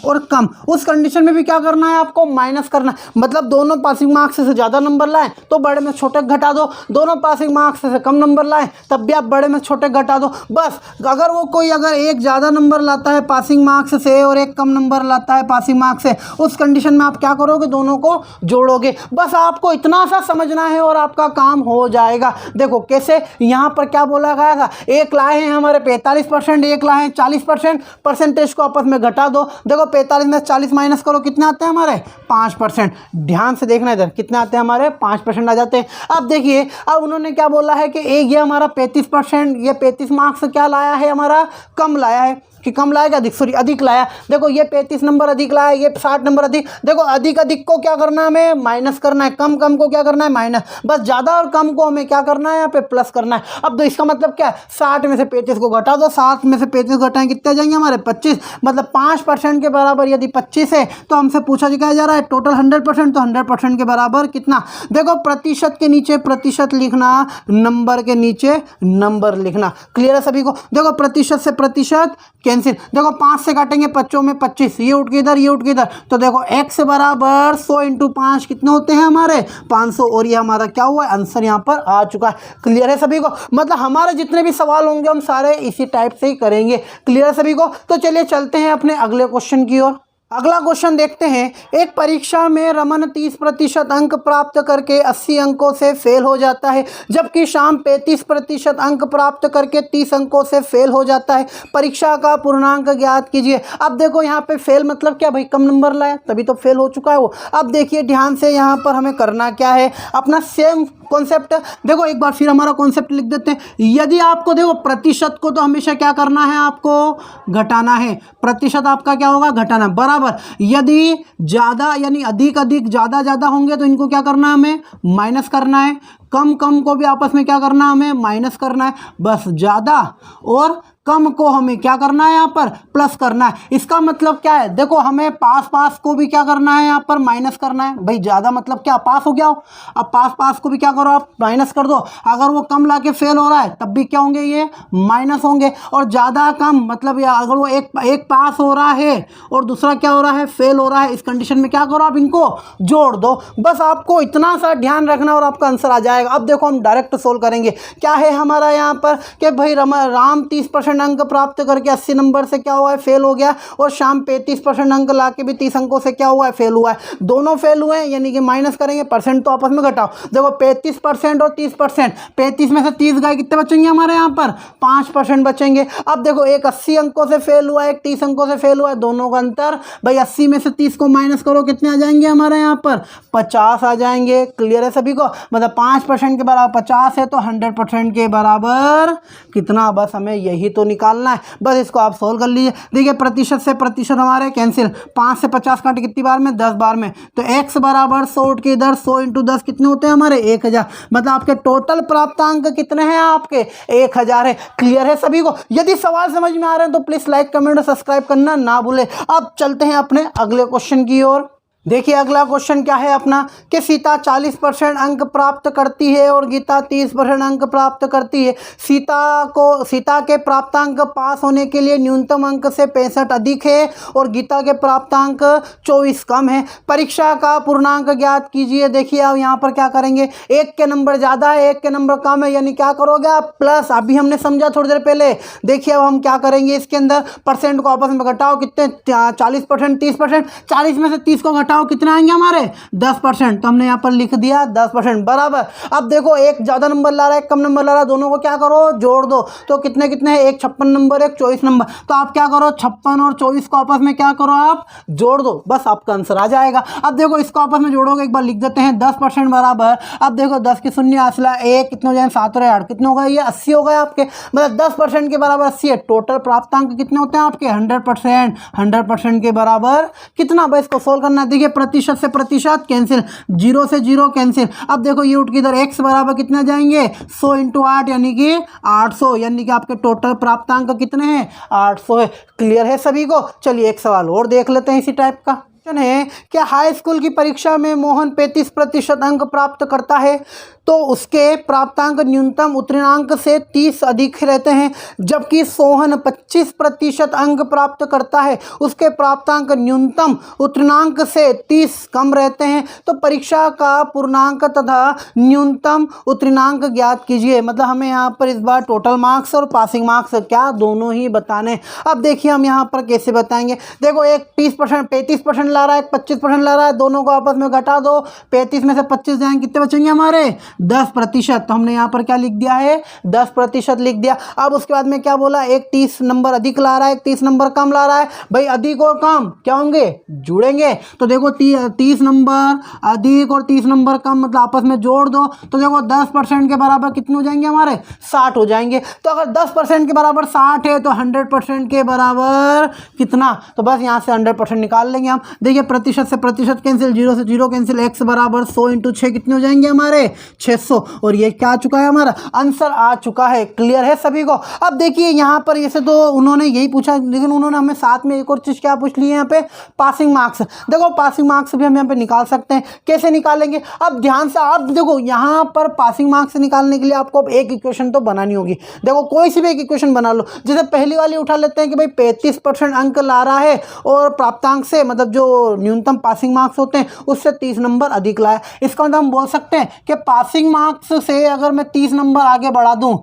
A: और कम, उस कंडीशन में भी क्या करना है? आपको माइनस करना है। मतलब दोनों पासिंग मार्क्स से ज़्यादा नंबर लाएं तो बड़े में छोटे घटा दो, दोनों पासिंग मार्क्स से कम नंबर लाएं तब भी आप बड़े में छोटे घटा दो। बस अगर वो कोई अगर एक ज़्यादा नंबर लाता है पासिंग मार्क्स से और एक कम नंबर लाता है पासिंग मार्क्स से, उस कंडीशन में आप क्या करोगे? दोनों को जोड़ोगे। बस आपको इतना सा समझना है और आपका काम हो जाएगा। देखो कैसे, यहाँ पर क्या बोला गया था? एक लाए हैं हमारे 45%, एक लाए हैं 40%, परसेंटेज को आपस में घटा दो। देखो 45 में 40 माइनस करो, कितने आते हैं हमारे? 5%। ध्यान से देखना इधर, कितने आते हैं हमारे? 5% आ जाते हैं। अब देखिए, अब उन्होंने क्या बोला है कि एक ये हमारा 35%, ये 35 मार्क्स क्या लाया है हमारा? कम लाया है कि कम लाएगा? अधिक, सॉरी अधिक लाया। देखो ये 35 नंबर अधिक लाया, ये 60 नंबर अधिक। देखो अधिक को क्या करना है? हमें माइनस करना है, कम को क्या करना है? माइनस। बस ज़्यादा और कम को हमें क्या करना है? यहाँ पे प्लस करना है। अब तो इसका मतलब क्या है? 60 में से 35 को घटा दो, 7 में से 35 घटाएं कितने आ जाएंगे हमारे? 25। मतलब 5% के बराबर यदि 25 है तो हमसे पूछा जा रहा है टोटल 100%, तो 100% के बराबर कितना? देखो प्रतिशत के नीचे प्रतिशत लिखना, नंबर के नीचे नंबर लिखना। क्लियर है सभी को? देखो प्रतिशत से प्रतिशत कैंसिल, देखो 5 से काटेंगे 5 में 25, ये उठ के इधर, ये उठ के इधर, तो देखो x बराबर 100 × 5 कितने होते हैं हमारे? 500। और ये हमारा क्या हुआ? आंसर यहाँ पर आ चुका है। क्लियर है सभी को? मतलब हमारे जितने भी सवाल होंगे हम सारे इसी टाइप से ही करेंगे। क्लियर है सभी को? तो चलिए चलते हैं अपने अगले क्वेश्चन की ओर। अगला क्वेश्चन देखते हैं। एक परीक्षा में रमन 30% अंक प्राप्त करके 80 अंकों से फेल हो जाता है, जबकि श्याम 35% अंक प्राप्त करके 30 अंकों से फेल हो जाता है। परीक्षा का पूर्णांक ज्ञात कीजिए। अब देखो यहाँ पे फेल मतलब क्या भाई? कम नंबर लाया तभी तो फेल हो चुका है वो। अब देखिए ध्यान से, यहाँ पर हमें करना क्या है? अपना सेम कॉन्सेप्ट। देखो एक बार फिर हमारा कॉन्सेप्ट लिख देते हैं। यदि आपको देखो प्रतिशत को तो हमेशा क्या करना है, आपको घटाना है। प्रतिशत आपका क्या होगा, घटाना, बराबर। यदि ज़्यादा यानी अधिक अधिक ज़्यादा ज़्यादा होंगे तो इनको क्या करना है, हमें माइनस करना है। कम कम को भी आपस में क्या करना है, हमें माइनस करना है। बस ज़्यादा और कम को हमें क्या करना है, यहाँ पर प्लस करना है। इसका मतलब क्या है, देखो हमें पास पास को भी क्या करना है, यहाँ पर माइनस करना है। भाई ज़्यादा मतलब क्या, पास हो गया हो, अब पास पास को भी क्या करो, आप माइनस कर दो। अगर वो कम लाके फेल हो रहा है तब भी क्या होंगे, ये माइनस होंगे। और ज़्यादा कम मतलब या अगर वो एक पास हो रहा है और दूसरा क्या हो रहा है, फेल हो रहा है, इस कंडीशन में क्या करो, आप इनको जोड़ दो। बस आपको इतना सा ध्यान रखना और आपका आंसर आ जाएगा। अब देखो हम डायरेक्ट सोल्व करेंगे। क्या है हमारा यहाँ पर कि भाई राम 30% अंक प्राप्त करके 80 नंबर से क्या हुआ है, फेल हो गया। और शाम 35% अंक लाके भी 30 अंकों से क्या हुआ है, फेल हुआ है। दोनों फेल हुए हैं, यानी कि माइनस करेंगे, परसेंट तो आपस में घटाओ। देखो 35% और 30%, 35 में से 30 गए, कितने बचेंगे हमारे यहाँ पर, 5% बचेंगे। अब देखो एक 80 अंकों से फेल हुआ है, एक 30 अंकों से फेल हुआ है, दोनों का अंतर भाई 80 में से 30 को माइनस करो, कितने आ जाएंगे हमारे यहाँ पर, 50 आ जाएंगे। क्लियर है सभी को, मतलब 5% के बराबर 50 है तो 100% के बराबर कितना, बस हमें यही तो निकालना है। बस इसको आप सोल्व कर लीजिए। देखिए प्रतिशत से प्रतिशत हमारे कैंसिल, 5 से 50 काटे कितनी बार में, 10 बार में। तो x बराबर 100 उठ के इधर 100 इंटू 10 कितने होते हैं हमारे, 1000। मतलब आपके टोटल प्राप्तांक कितने हैं, आपके 1000 है। क्लियर है सभी को। यदि सवाल समझ में आ रहे हैं तो प्लीज लाइक कमेंट और सब्सक्राइब करना ना भूले। अब चलते हैं अपने अगले क्वेश्चन की ओर। देखिए अगला क्वेश्चन क्या है अपना, कि सीता 40% अंक प्राप्त करती है और गीता 30% अंक प्राप्त करती है। सीता के प्राप्तांक पास होने के लिए न्यूनतम अंक से 65 अधिक है और गीता के प्राप्तांक 24 कम है। परीक्षा का पूर्णांक ज्ञात कीजिए। देखिए अब यहाँ पर क्या करेंगे, एक के नंबर ज़्यादा है, एक के नंबर कम है, यानी क्या करोगे आप, प्लस। अभी हमने समझा थोड़ी देर पहले। देखिए अब हम क्या करेंगे, इसके अंदर परसेंट को आपस में घटाओ, कितने 40% 30%, 40 में से 30 को घटाओ, कितने आएंगे हमारे 10%। तो हमने यहाँ पर लिख दिया 10%, बराबर। अब देखो एक ज़्यादा नंबर ला रहा है, एक कम नंबर ला रहा है, दोनों को क्या करो, जोड़ दो। तो कितने कितने हैं, एक 56 नंबर, एक 24 नंबर। तो आप क्या करो, 56 और 24 को आपस में क्या करो, आप जोड़ दो, बस आपका आंसर आ जाएगा। अब देखो इसको आपस में जोड़ोगे, एक बार लिख देते हैं 10% बराबर। अब देखो 10 की शून्य असला 1, कितने हो जाए 7 और 8, कितने हो गए, ये 80 हो गए आपके। मतलब 10% के बराबर 80 है। टोटल प्राप्तांक कितने होते हैं आपके, 100%। 100% के बराबर कितना, बस इसको सोल्व करना है। देखिए प्रतिशत से प्रतिशत कैंसिल, 0 से 0 कैंसिल। अब देखो ये उठ के इधर x बराबर कितने जाएंगे, 100 इंटू 8 यानी कि 800, यानी कि आपके टोटल प्राप्तांक कितने हैं, 800 है। क्लियर है सभी को। चलिए एक सवाल और देख लेते हैं इसी टाइप का है कि हाई स्कूल की परीक्षा में मोहन 35% अंक प्राप्त करता है तो उसके प्राप्तांक न्यूनतम उत्तीर्णांक से 30 अधिक रहते हैं, जबकि सोहन 25% अंक प्राप्त करता है, उसके प्राप्तांक न्यूनतम उत्तीर्णांक से 30 कम रहते हैं। तो परीक्षा का पूर्णांक तथा न्यूनतम उत्तीर्णांक ज्ञात कीजिए। मतलब हमें यहाँ पर इस बार टोटल मार्क्स और पासिंग मार्क्स क्या दोनों ही बताने। अब देखिए हम यहाँ पर कैसे बताएंगे। देखो एक 35% ला रहा है, 25% ला रहा है, दोनों को आपस में घटा दो। 35 में से 25 जाएंगे, कितने बचेंगे हमारे, 10%। तो हमने यहाँ पर क्या लिख दिया है, 10% लिख दिया। अब उसके बाद में क्या बोला, एक 30 नंबर अधिक ला रहा है, एक 30 नंबर कम ला रहा है। भाई अधिक और कम क्या होंगे, जुड़ेंगे। तो देखो 30 नंबर अधिक और 30 नंबर कम, मतलब आपस में जोड़ दो। तो देखो 10% के बराबर कितने हो जाएंगे हमारे, 60 हो जाएंगे। तो अगर 10% के बराबर 60 है तो 100% के बराबर कितना, तो बस यहाँ से 100% निकाल लेंगे हम। देखिए प्रतिशत से प्रतिशत कैंसिल, 0 से 0 कैंसिल, x बराबर 100 इंटू 6 कितने हो जाएंगे हमारे, 600। और ये क्या आ चुका है, हमारा आंसर आ चुका है। क्लियर है सभी को। अब देखिए यहाँ पर जैसे तो उन्होंने यही पूछा, लेकिन उन्होंने हमें साथ में एक और चीज़ क्या पूछ ली है यहाँ पे, पासिंग मार्क्स। देखो पासिंग मार्क्स भी हम यहाँ पे निकाल सकते हैं। कैसे निकालेंगे, अब ध्यान से आप देखो, यहाँ पर पासिंग मार्क्स निकालने के लिए आपको अब एक इक्वेशन तो बनानी होगी। देखो कोई सी भी एक इक्वेशन बना लो। जैसे पहली वाली उठा लेते हैं कि भाई 35% अंक ला रहा है और प्राप्तांक से, मतलब जो न्यूनतम पासिंग मार्क्स होते हैं उससे 30 नंबर अधिक लाया। इसका मतलब हम बोल सकते हैं कि पासिंग मार्क्स से अगर मैं 30 नंबर आगे बढ़ा दूं,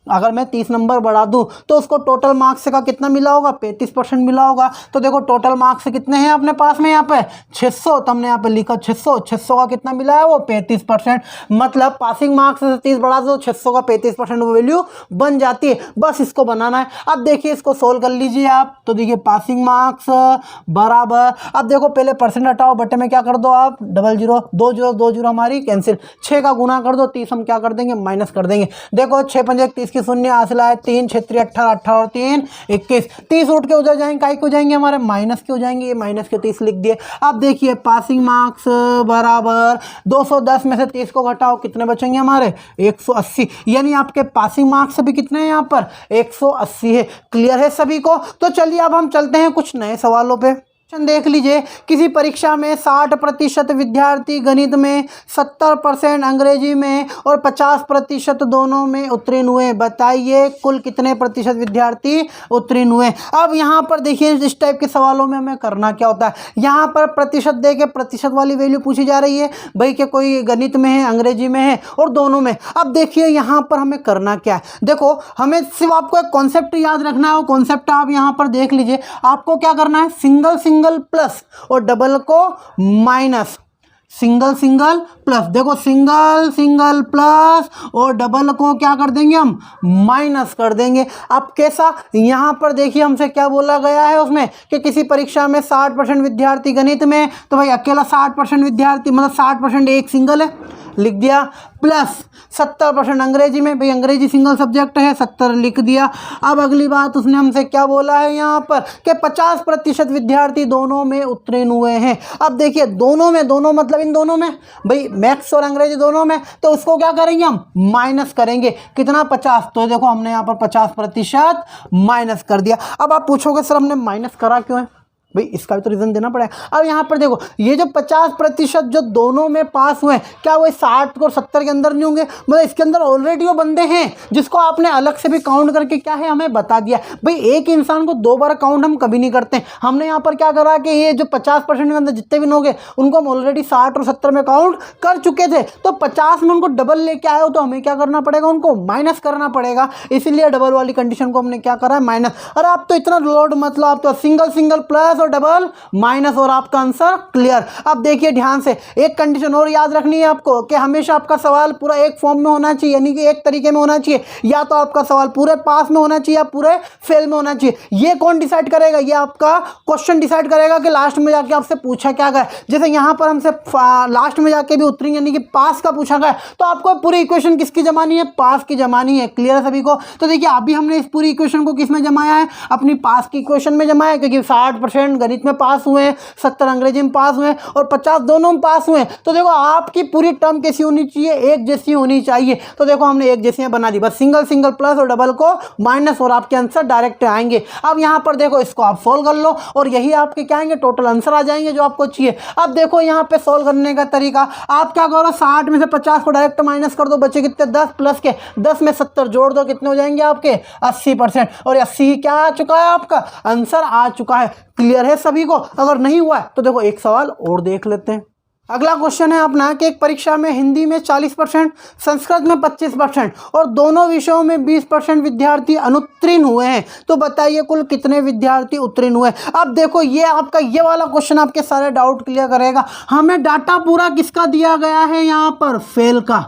A: अगर मैं 30 नंबर बढ़ा दूं तो उसको टोटल मार्क्स का कितना मिला होगा, 35% मिला होगा। तो देखो टोटल मार्क्स कितने हैं अपने पास में यहाँ पे 600, तो हमने यहाँ पे लिखा 600 का कितना मिला है वो 35%। मतलब पासिंग मार्क्स से 30 बढ़ा दो, 600 का 35% वैल्यू बन जाती है। बस इसको बनाना है। अब देखिए इसको सोल्व कर लीजिए आप। तो देखिए पासिंग मार्क्स बराबर, अब देखो पहले परसेंट हटाओ, बटे में क्या कर दो आप 00, 2 0 हमारी कैंसिल, 6 का गुना कर दो, 30 हम क्या कर देंगे माइनस कर देंगे। देखो 6 5 30 की शून्य हासिल है 3 6 3 18, 18 और 3 21, 30 उठ के उधर जाएंगे, काय को जाएंगे हमारे माइनस के हो जाएंगे, ये माइनस के 30 लिख दिए। अब देखिए पासिंग मार्क्स बराबर 210 में से 30 को घटाओ, कितने बचेंगे हमारे 180, यानी आपके पासिंग मार्क्स भी कितने हैं यहाँ पर 180 है। क्लियर है सभी को? तो चलिए अब हम चलते हैं कुछ नए सवालों पे। देख लीजिए, किसी परीक्षा में 60% विद्यार्थी गणित में, 70% अंग्रेजी में और 50% दोनों में उत्तीर्ण हुए। बताइए कुल कितने प्रतिशत विद्यार्थी उत्तीर्ण हुए। अब यहाँ पर देखिए इस टाइप के सवालों में हमें करना क्या होता है, यहाँ पर प्रतिशत दे के प्रतिशत वाली वैल्यू पूछी जा रही है भाई कि कोई गणित में है, अंग्रेजी में है और दोनों में। अब देखिए यहाँ पर हमें करना क्या है, देखो हमें सिर्फ आपको एक कॉन्सेप्ट याद रखना है। वो कॉन्सेप्ट आप यहाँ पर देख लीजिए, आपको क्या करना है, सिंगल प्लस और डबल को माइनस, सिंगल प्लस, देखो सिंगल प्लस और डबल को क्या कर देंगे हम माइनस कर देंगे। अब कैसा, यहाँ पर देखिए हमसे क्या बोला गया है उसमें कि किसी परीक्षा में 60% विद्यार्थी गणित में, तो भाई अकेला 60% विद्यार्थी मतलब 60% एक सिंगल है, लिख दिया, प्लस 70% अंग्रेजी में, भाई अंग्रेजी सिंगल सब्जेक्ट है 70 लिख दिया। अब अगली बात उसने हमसे क्या बोला है यहाँ पर कि 50% विद्यार्थी दोनों में उत्तीर्ण हुए हैं। अब देखिए दोनों में, दोनों मतलब इन दोनों में, भाई मैथ्स और अंग्रेजी दोनों में, तो उसको क्या करेंगे हम माइनस करेंगे, कितना 50, तो देखो हमने यहाँ पर 50% माइनस कर दिया। अब आप पूछोगे सर हमने माइनस करा क्यों है, भाई इसका भी तो रीज़न देना पड़ेगा। अब यहाँ पर देखो ये जो 50% जो दोनों में पास हुए, क्या वो 60 और 70 के अंदर नहीं होंगे, मतलब इसके अंदर ऑलरेडी वो बंदे हैं जिसको आपने अलग से भी काउंट करके क्या है हमें बता दिया। भाई एक इंसान को 2 बार काउंट हम कभी नहीं करते। हमने यहाँ पर क्या करा कि ये जो 50% के अंदर जितने भी लोग हैं उनको हम ऑलरेडी 60 और 70 में काउंट कर चुके थे, तो 50 में उनको डबल लेके आए हो तो हमें क्या करना पड़ेगा, उनको माइनस करना पड़ेगा। इसीलिए डबल वाली कंडीशन को हमने क्या करा है माइनस। अरे आप तो इतना लोड मतलब, आप तो सिंगल प्लस और डबल माइनस और आपका आंसर क्लियर। अब देखिए ध्यान से, एक कंडीशन और याद रखनी है आपको कि हमेशा आपका सवाल पूरा एक फॉर्म में होना चाहिए, यानी कि एक तरीके में होना चाहिए। या तो आपका सवाल पूरे पास में होना चाहिए या पूरे फेल में होना चाहिए। ये कौन डिसाइड करेगा, ये आपका क्वेश्चन डिसाइड करेगा कि लास्ट में जाके आपसे पूछा क्या गया। जैसे यहाँ पर हमसे लास्ट में जाके भी उत्तरी यानी कि पास का पूछा गया, तो आपको पूरी इक्वेशन किसकी जमानी है, पास की जमानी है। क्लियर है सभी को? तो देखिए अभी हमने इस पूरी इक्वेशन को किस में जमाया है, अपनी पास की इक्वेशन में जमाया है, क्योंकि 60% गणित में पास हुए, 70 अंग्रेजी में पास हुए और 50 दोनों में पास हुए। तो देखो आपकी पूरी टर्म कैसी होनी चाहिए, एक जैसी होनी चाहिए। तो देखो हमने एक जैसी बना दी, बस सिंगल प्लस और डबल को माइनस और आपके आंसर डायरेक्ट आएंगे। अब यहाँ पर देखो इसको आप सोल्व कर लो और यही आपके क्या आएंगे, टोटल आंसर आ जाएंगे जो आपको चाहिए। अब देखो यहाँ पे सोल्व करने का तरीका, आप क्या करो 60 में से 50 को डायरेक्ट माइनस कर दो, बचे कितने 10 प्लस के 10 में 70 जोड़ दो, कितने हो जाएंगे आपके 80%। और 80 क्या आ चुका है, आपका आंसर आ चुका है। क्लियर है सभी को? अगर नहीं हुआ है तो देखो एक सवाल और देख लेते हैं। अगला क्वेश्चन है अपना कि एक परीक्षा में हिंदी में 40%, संस्कृत में 25% और दोनों विषयों में 20% विद्यार्थी अनुत्तीर्ण हुए हैं। तो बताइए कुल कितने विद्यार्थी उत्तीर्ण हुए। अब देखो ये आपका ये वाला क्वेश्चन आपके सारे डाउट क्लियर करेगा। हमें डाटा पूरा किसका दिया गया है, यहाँ पर फेल का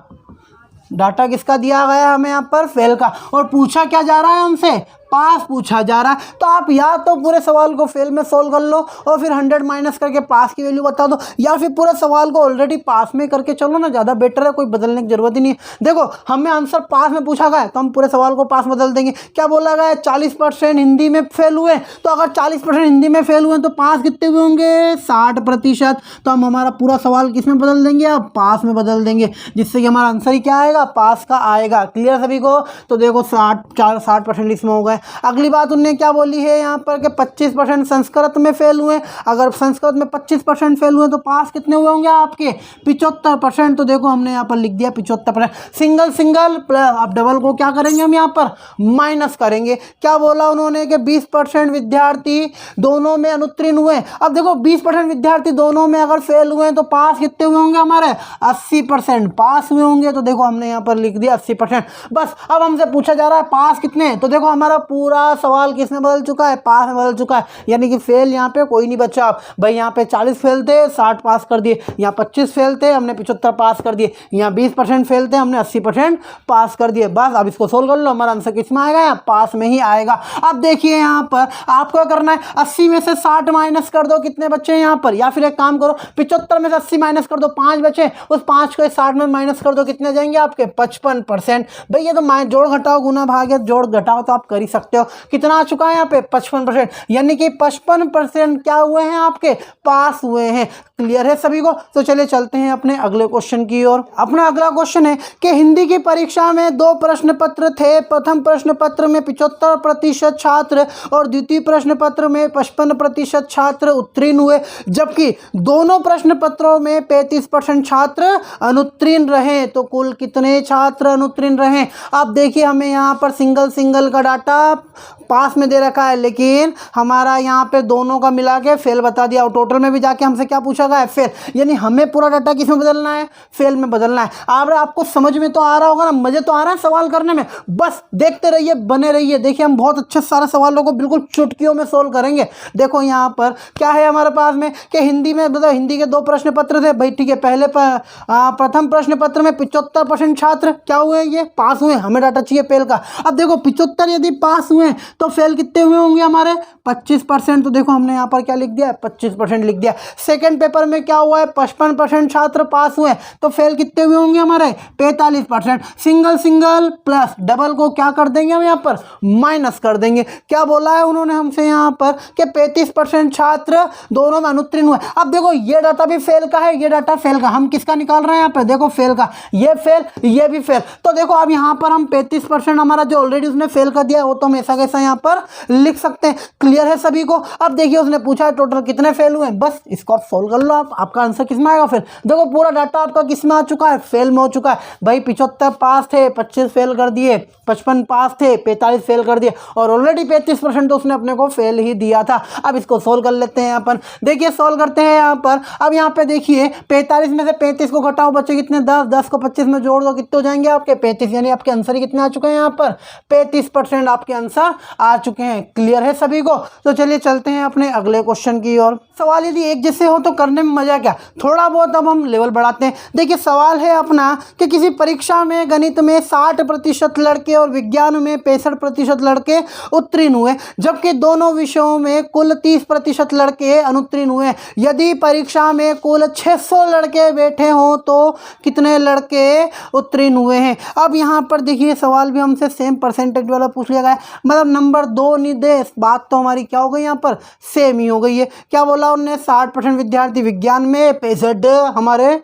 A: डाटा किसका दिया गया है हमें यहाँ पर फेल का, और पूछा क्या जा रहा है हमसे, पास पूछा जा रहा है। तो आप या तो पूरे सवाल को फेल में सोल्व कर लो और फिर 100 माइनस करके पास की वैल्यू बता दो, या फिर पूरे सवाल को ऑलरेडी पास में करके चलो ना, ज़्यादा बेटर है, कोई बदलने की जरूरत ही नहीं है। देखो हमें आंसर पास में पूछा गया है तो हम पूरे सवाल को पास बदल देंगे। क्या बोला गया है, 40% हिंदी में फेल हुए, तो अगर 40% हिंदी में फेल हुए तो पास कितने हुए होंगे 60%। तो हम हमारा पूरा सवाल किस में बदल देंगे, अब पास में बदल देंगे, जिससे कि हमारा आंसर ही क्या आएगा, पास का आएगा। क्लियर सभी को? तो देखो 60% इसमें हो गए। है। अगली बात उनने क्या बोली है यहाँ पर कि 25% संस्कृत में फेल हुए। अगर संस्कृत में 25% फेल हुए तो पास कितने हुए होंगे आपके 75%। तो देखो हमने यहाँ पर लिख दिया 75%। सिंगल सिंगल प्लस, अब डबल को क्या करेंगे हम यहाँ पर माइनस करेंगे। क्या बोला उन्होंने कि 20% विद्यार्थी दोनों में अनुत्तीर्ण हुए। अब देखो 20% विद्यार्थी दोनों में अगर फेल हुए तो पास कितने हुए होंगे हमारे 80% पास हुए होंगे। तो देखो हमने यहाँ पर लिख दिया 80%। बस अब हमसे पूछा जा रहा है पास कितने, तो देखो हमारा पूरा सवाल किसमें बदल चुका है, पास में बदल चुका है। यानी कि फेल यहाँ पे कोई नहीं बचा। भाई यहाँ पे 40 फेल थे 60 पास कर दिए, यहाँ 25 फेल थे हमने 75 पास कर दिए, यहाँ 20% फेल थे हमने 80% पास कर दिए। बस अब इसको सोल्व कर लो, हमारा आंसर किसमें आएगा, पास में ही आएगा। अब देखिए यहाँ पर आपको करना है 80 में से 60 माइनस कर दो, कितने बच्चे हैं यहाँ पर, या फिर एक काम करो 75 में से 80 माइनस कर दो, 5 बचे, उस 5 को 60 में माइनस कर दो, कितने जाएंगे आपके 55%। भाई ये तो जोड़ घटाओ गुना भाग है, जोड़ घटाओ तो आप कर ही सकते हो। कितना आ चुका है यहाँ पे 55%, यानी कि 55% क्या हुए हैं आपके पास हुए हैं। क्लियर है सभी को। तो चलिए चलते हैं अपने अगले क्वेश्चन की ओर। अपना अगला क्वेश्चन है कि हिंदी की परीक्षा में 2 प्रश्न पत्र थे। प्रथम प्रश्न पत्र में 75% छात्र और द्वितीय प्रश्न पत्र में 55% छात्र उत्तीर्ण हुए, जबकि दोनों प्रश्न पत्रों में 35% छात्र अनुत्तीर्ण रहे। तो कुल कितने छात्र अनुत्तीर्ण रहे। अब देखिए हमें यहाँ पर सिंगल सिंगल का डाटा पास में दे रखा है, लेकिन हमारा यहाँ पे दोनों का मिला के फेल बता दिया, और टोटल में भी जाके हमसे क्या पूछा गया है, फेल। यानी हमें पूरा डाटा किस में बदलना है, फेल में बदलना है। आपको समझ में तो आ रहा होगा ना, मजे तो आ रहा है सवाल करने में, बस देखते रहिए बने रहिए। देखिए हम बहुत अच्छे सारे सवालों को बिल्कुल चुटकियों में सोल्व करेंगे। देखो यहाँ पर क्या है हमारे पास में कि हिंदी में मतलब हिंदी के 2 प्रश्न पत्र थे। भाई ठीक है, पहले प्रथम प्रश्न पत्र में 75% छात्र क्या हुए, ये पास हुए। हमें डाटा चाहिए फेल का। अब देखो 75 यदि पास हुए तो फेल कितने हुए होंगे हमारे 25%। तो देखो हमने यहाँ पर क्या लिख दिया है 25% लिख दिया। सेकंड पेपर में क्या हुआ है 55% छात्र पास हुए, तो फेल कितने हुए होंगे हमारे 45%। सिंगल सिंगल प्लस डबल को क्या कर देंगे हम यहाँ पर माइनस कर देंगे। क्या बोला है उन्होंने हमसे यहाँ पर कि 35% छात्र दोनों में अनुत्तीर्ण हुए। अब देखो ये डाटा भी फेल का है, ये डाटा फेल का। हम किसका निकाल रहे हैं यहाँ पर, देखो फेल का, ये फेल ये भी फेल। तो देखो अब यहाँ पर हम 35% हमारा जो ऑलरेडी उसने फेल कर दिया वो तो हम ऐसा कैसा यहाँ पर लिख सकते हैं। क्लियर है सभी को। अब देखिए उसने पूछा है टोटल कितने फेल हुए, बस इसको आप सोल्व कर लो। आपका आंसर किस में आएगा फिर। देखो पूरा डाटा आपका किस में आ चुका है, फेल में हो चुका है। भाई 75 पास थे 25 फेल कर दिए, 55 पास थे 45 फेल कर दिए, और ऑलरेडी 35% तो उसने अपने को फेल ही दिया था। अब इसको सोल्व कर लेते हैं अपन। देखिए सोल्व करते हैं यहाँ पर। अब यहाँ पे देखिए 45 में से 35 को घटाओ, बच्चे कितने 10, 10 को 25 में जोड़ दो, कितने हो जाएंगे आपके 35। यानी आपके आंसर ही कितने आ चुके हैं यहाँ पर 35% आपके आंसर आ चुके हैं। क्लियर है सभी को। तो चलिए चलते हैं अपने अगले क्वेश्चन की ओर। सवाल यदि एक जैसे हो तो करने में मजा क्या, थोड़ा बहुत अब हम लेवल बढ़ाते हैं। देखिए सवाल है अपना कि किसी परीक्षा में गणित में 60% लड़के और विज्ञान में 65% लड़के उत्तीर्ण हुए, जबकि दोनों विषयों में कुल 30% लड़के अनुत्तीर्ण हुए। यदि परीक्षा में कुल 600 लड़के बैठे हों तो कितने लड़के उत्तीर्ण हुए हैं। अब यहाँ पर देखिए सवाल भी हमसे सेम परसेंटेज वाला पूछ लिया गया है, मतलब नंबर 2 नहीं दे। बात तो हमारी क्या हो गई यहाँ पर सेम ही हो गई है। क्या बोला उन्होंने 60% विद्यार्थी विज्ञान में, 65 हमारे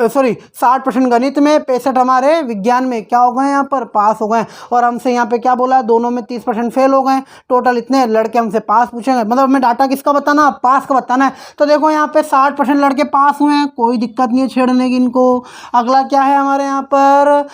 A: 60% गणित में, 65 हमारे विज्ञान में क्या हो गए यहाँ पर पास हो गए। और हमसे यहाँ पे क्या बोला दोनों में 30% फेल हो गए। टोटल इतने लड़के हमसे पास पूछेंगे, मतलब हमें डाटा किसका बताना, पास का बताना है। तो देखो यहाँ पे 60% लड़के पास हुए हैं, कोई दिक्कत नहीं है छेड़ने की इनको। अगला क्या है हमारे यहाँ पर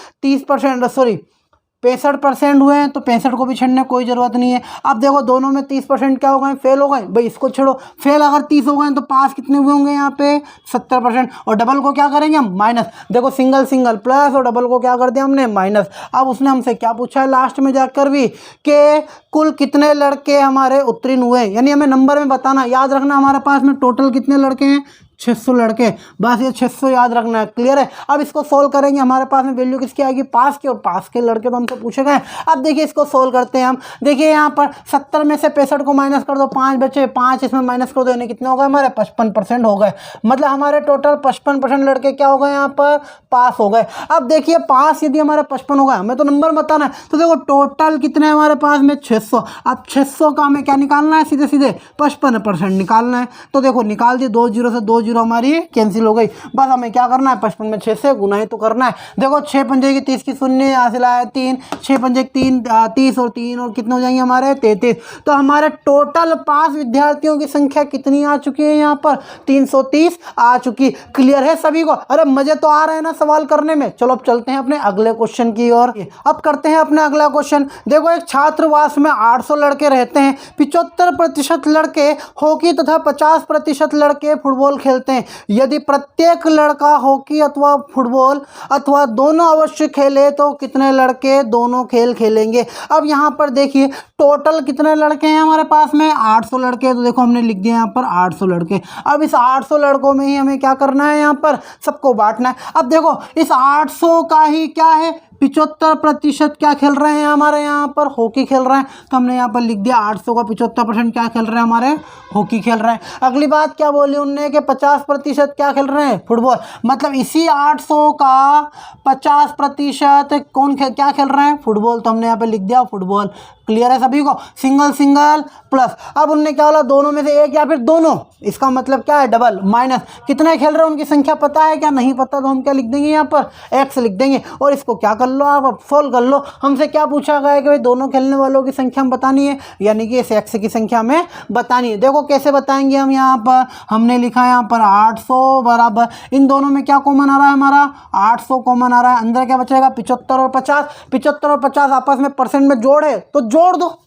A: 65% हुए हैं, तो 65 को भी छेड़ने कोई ज़रूरत नहीं है। अब देखो दोनों में 30% क्या हो गए, फेल हो गए। भाई इसको छेड़ो, फेल अगर 30 हो गए तो पास कितने हुए होंगे यहाँ पे 70%। और डबल को क्या करेंगे हम माइनस। देखो सिंगल सिंगल प्लस और डबल को क्या कर दिया हमने माइनस। अब उसने हमसे क्या पूछा है लास्ट में जाकर भी कि कुल कितने लड़के हमारे उत्तीर्ण हुए, यानी हमें नंबर में बताना। याद रखना हमारे पास में टोटल कितने लड़के हैं 600 लड़के, बस ये 600 याद रखना है। क्लियर है। अब इसको सोल्व करेंगे, हमारे पास में वैल्यू किसकी आएगी पास की, और पास के लड़के तो हमसे पूछे गए। अब देखिए इसको सोल्व करते हैं हम। देखिए यहाँ पर 70 में से 65 को माइनस कर दो, 5 बचे, 5 इसमें माइनस कर दो, यानी कितने हो गए हमारे 55% हो गए। मतलब हमारे टोटल 55% लड़के क्या हो गए यहाँ पर पास हो गए। अब देखिए पास यदि हमारे 55 हो गए, हमें तो नंबर बताना है। तो देखो टोटल कितने हमारे पास में 600। अब 600 का हमें क्या निकालना है, सीधे सीधे 55% निकालना है। तो देखो निकाल दिए, 2 0 से 2 0 जीरो हमारी कैंसिल हो गई। बस हमें क्या करना है, 55 में 6 से गुना ही तो करना है। देखो 6 पंजे की 30 की शून्य, यहाँ से लाया 3, 6 पंजे 3 30 और 3 और कितने हो जाएंगे हमारे 33। तो हमारे टोटल 5 विद्यार्थियों की संख्या कितनी आ चुकी है, यहाँ पर 330 आ चुकी। क्लियर है सभी को? अरे मजे तो आ रहे हैं ना सवाल करने में। चलो अब चलते हैं अपने अगले क्वेश्चन की ओर। अब करते हैं अपना अगला क्वेश्चन। देखो एक छात्रावास में 800 लड़के रहते हैं, 75% लड़के हॉकी तथा 50% लड़के फुटबॉल खेलते हैं। यदि प्रत्येक लड़का हॉकी अथवा फुटबॉल अथवा दोनों अवश्य खेले तो कितने लड़के दोनों खेल खेलेंगे। अब यहाँ पर देखिए टोटल कितने लड़के हैं हमारे पास में, 800 लड़के। तो देखो हमने लिख दिया यहाँ पर 800 लड़के। अब इस 800 लड़कों में ही हमें क्या करना है, यहाँ पर सबको बांटना है। अब देखो इस 800 का ही क्या है, 75% क्या खेल रहे हैं हमारे यहाँ पर, हॉकी खेल रहे हैं। तो हमने यहाँ पर लिख दिया 800 का 75% क्या खेल रहे हैं हमारे, हॉकी खेल रहे हैं। अगली बात क्या बोली उनने कि 50% क्या खेल रहे हैं, फुटबॉल। मतलब इसी 800 का 50% कौन क्या खेल रहे हैं, फुटबॉल। तो हमने यहाँ पे लिख दिया फुटबॉल। क्लियर है सभी को? Single single plus. अब उनने क्या बोला, दोनों में से एक या फिर दोनों, इसका मतलब क्या है डबल। माइनस कितने खेल रहे हैं उनकी संख्या पता है क्या, नहीं पता तो हम क्या लिख देंगे यहाँ पर, एक्स लिख देंगे। और इसको क्या कर लो आप, सोल्व कर लो। हमसे क्या पूछा गया है कि भाई दोनों खेलने वालों की संख्या हम बतानी है, यानी कि इस एक्स की संख्या हमें बतानी है। देखो कैसे बताएंगे हम, यहाँ पर हमने लिखा है यहाँ पर 800 बराबर, इन दोनों में क्या कॉमन आ रहा है हमारा, 800 कॉमन आ रहा है। अंदर क्या बचेगा, 75 और 50। 75 और 50 आपस में परसेंट में जोड़ है तो जोड़ दो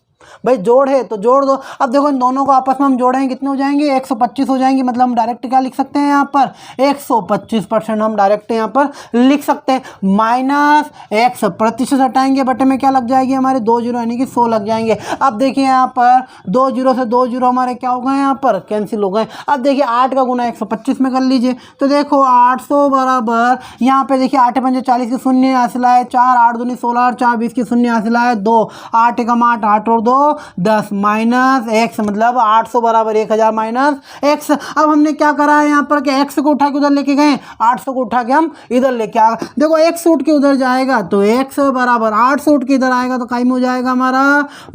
A: भाई, जोड़ है तो जोड़ दो। अब देखो इन दोनों को आपस में हम जोड़ेंगे, कितने हो जाएंगे, 125 हो जाएंगे। मतलब हम डायरेक्ट क्या लिख सकते हैं यहाँ पर, 125% हम डायरेक्ट यहाँ पर लिख सकते हैं। माइनस एक्स, प्रतिशत हटाएंगे, बटे में क्या लग जाएगी हमारे 2 जीरो, यानी कि 100 लग जाएंगे। अब देखिए यहाँ पर 2 जीरो से 2 जीरो हमारे क्या हो गए, यहाँ पर कैंसिल हो गए। अब देखिए 8 का गुना 125 में कर लीजिए। तो देखो 800 बराबर, यहाँ पे देखिए 8 पंजे 40 की शून्य हासिल है 4, 8 दूनी 16 और 4 20 की शून्य हासिल है 2, 8 एकम 8, 8 और 2 10 माइनस एक्स, मतलब 800 बराबर 1000 माइनस एक्स। अब हमने क्या करा है यहाँ पर कि एक्स को उठा के उधर लेके गए, 800 को उठा के हम इधर लेके आ गए। देखो एक्स उठ के उधर जाएगा तो एक्स बराबर 800 उठ के इधर आएगा तो कायम हो जाएगा हमारा,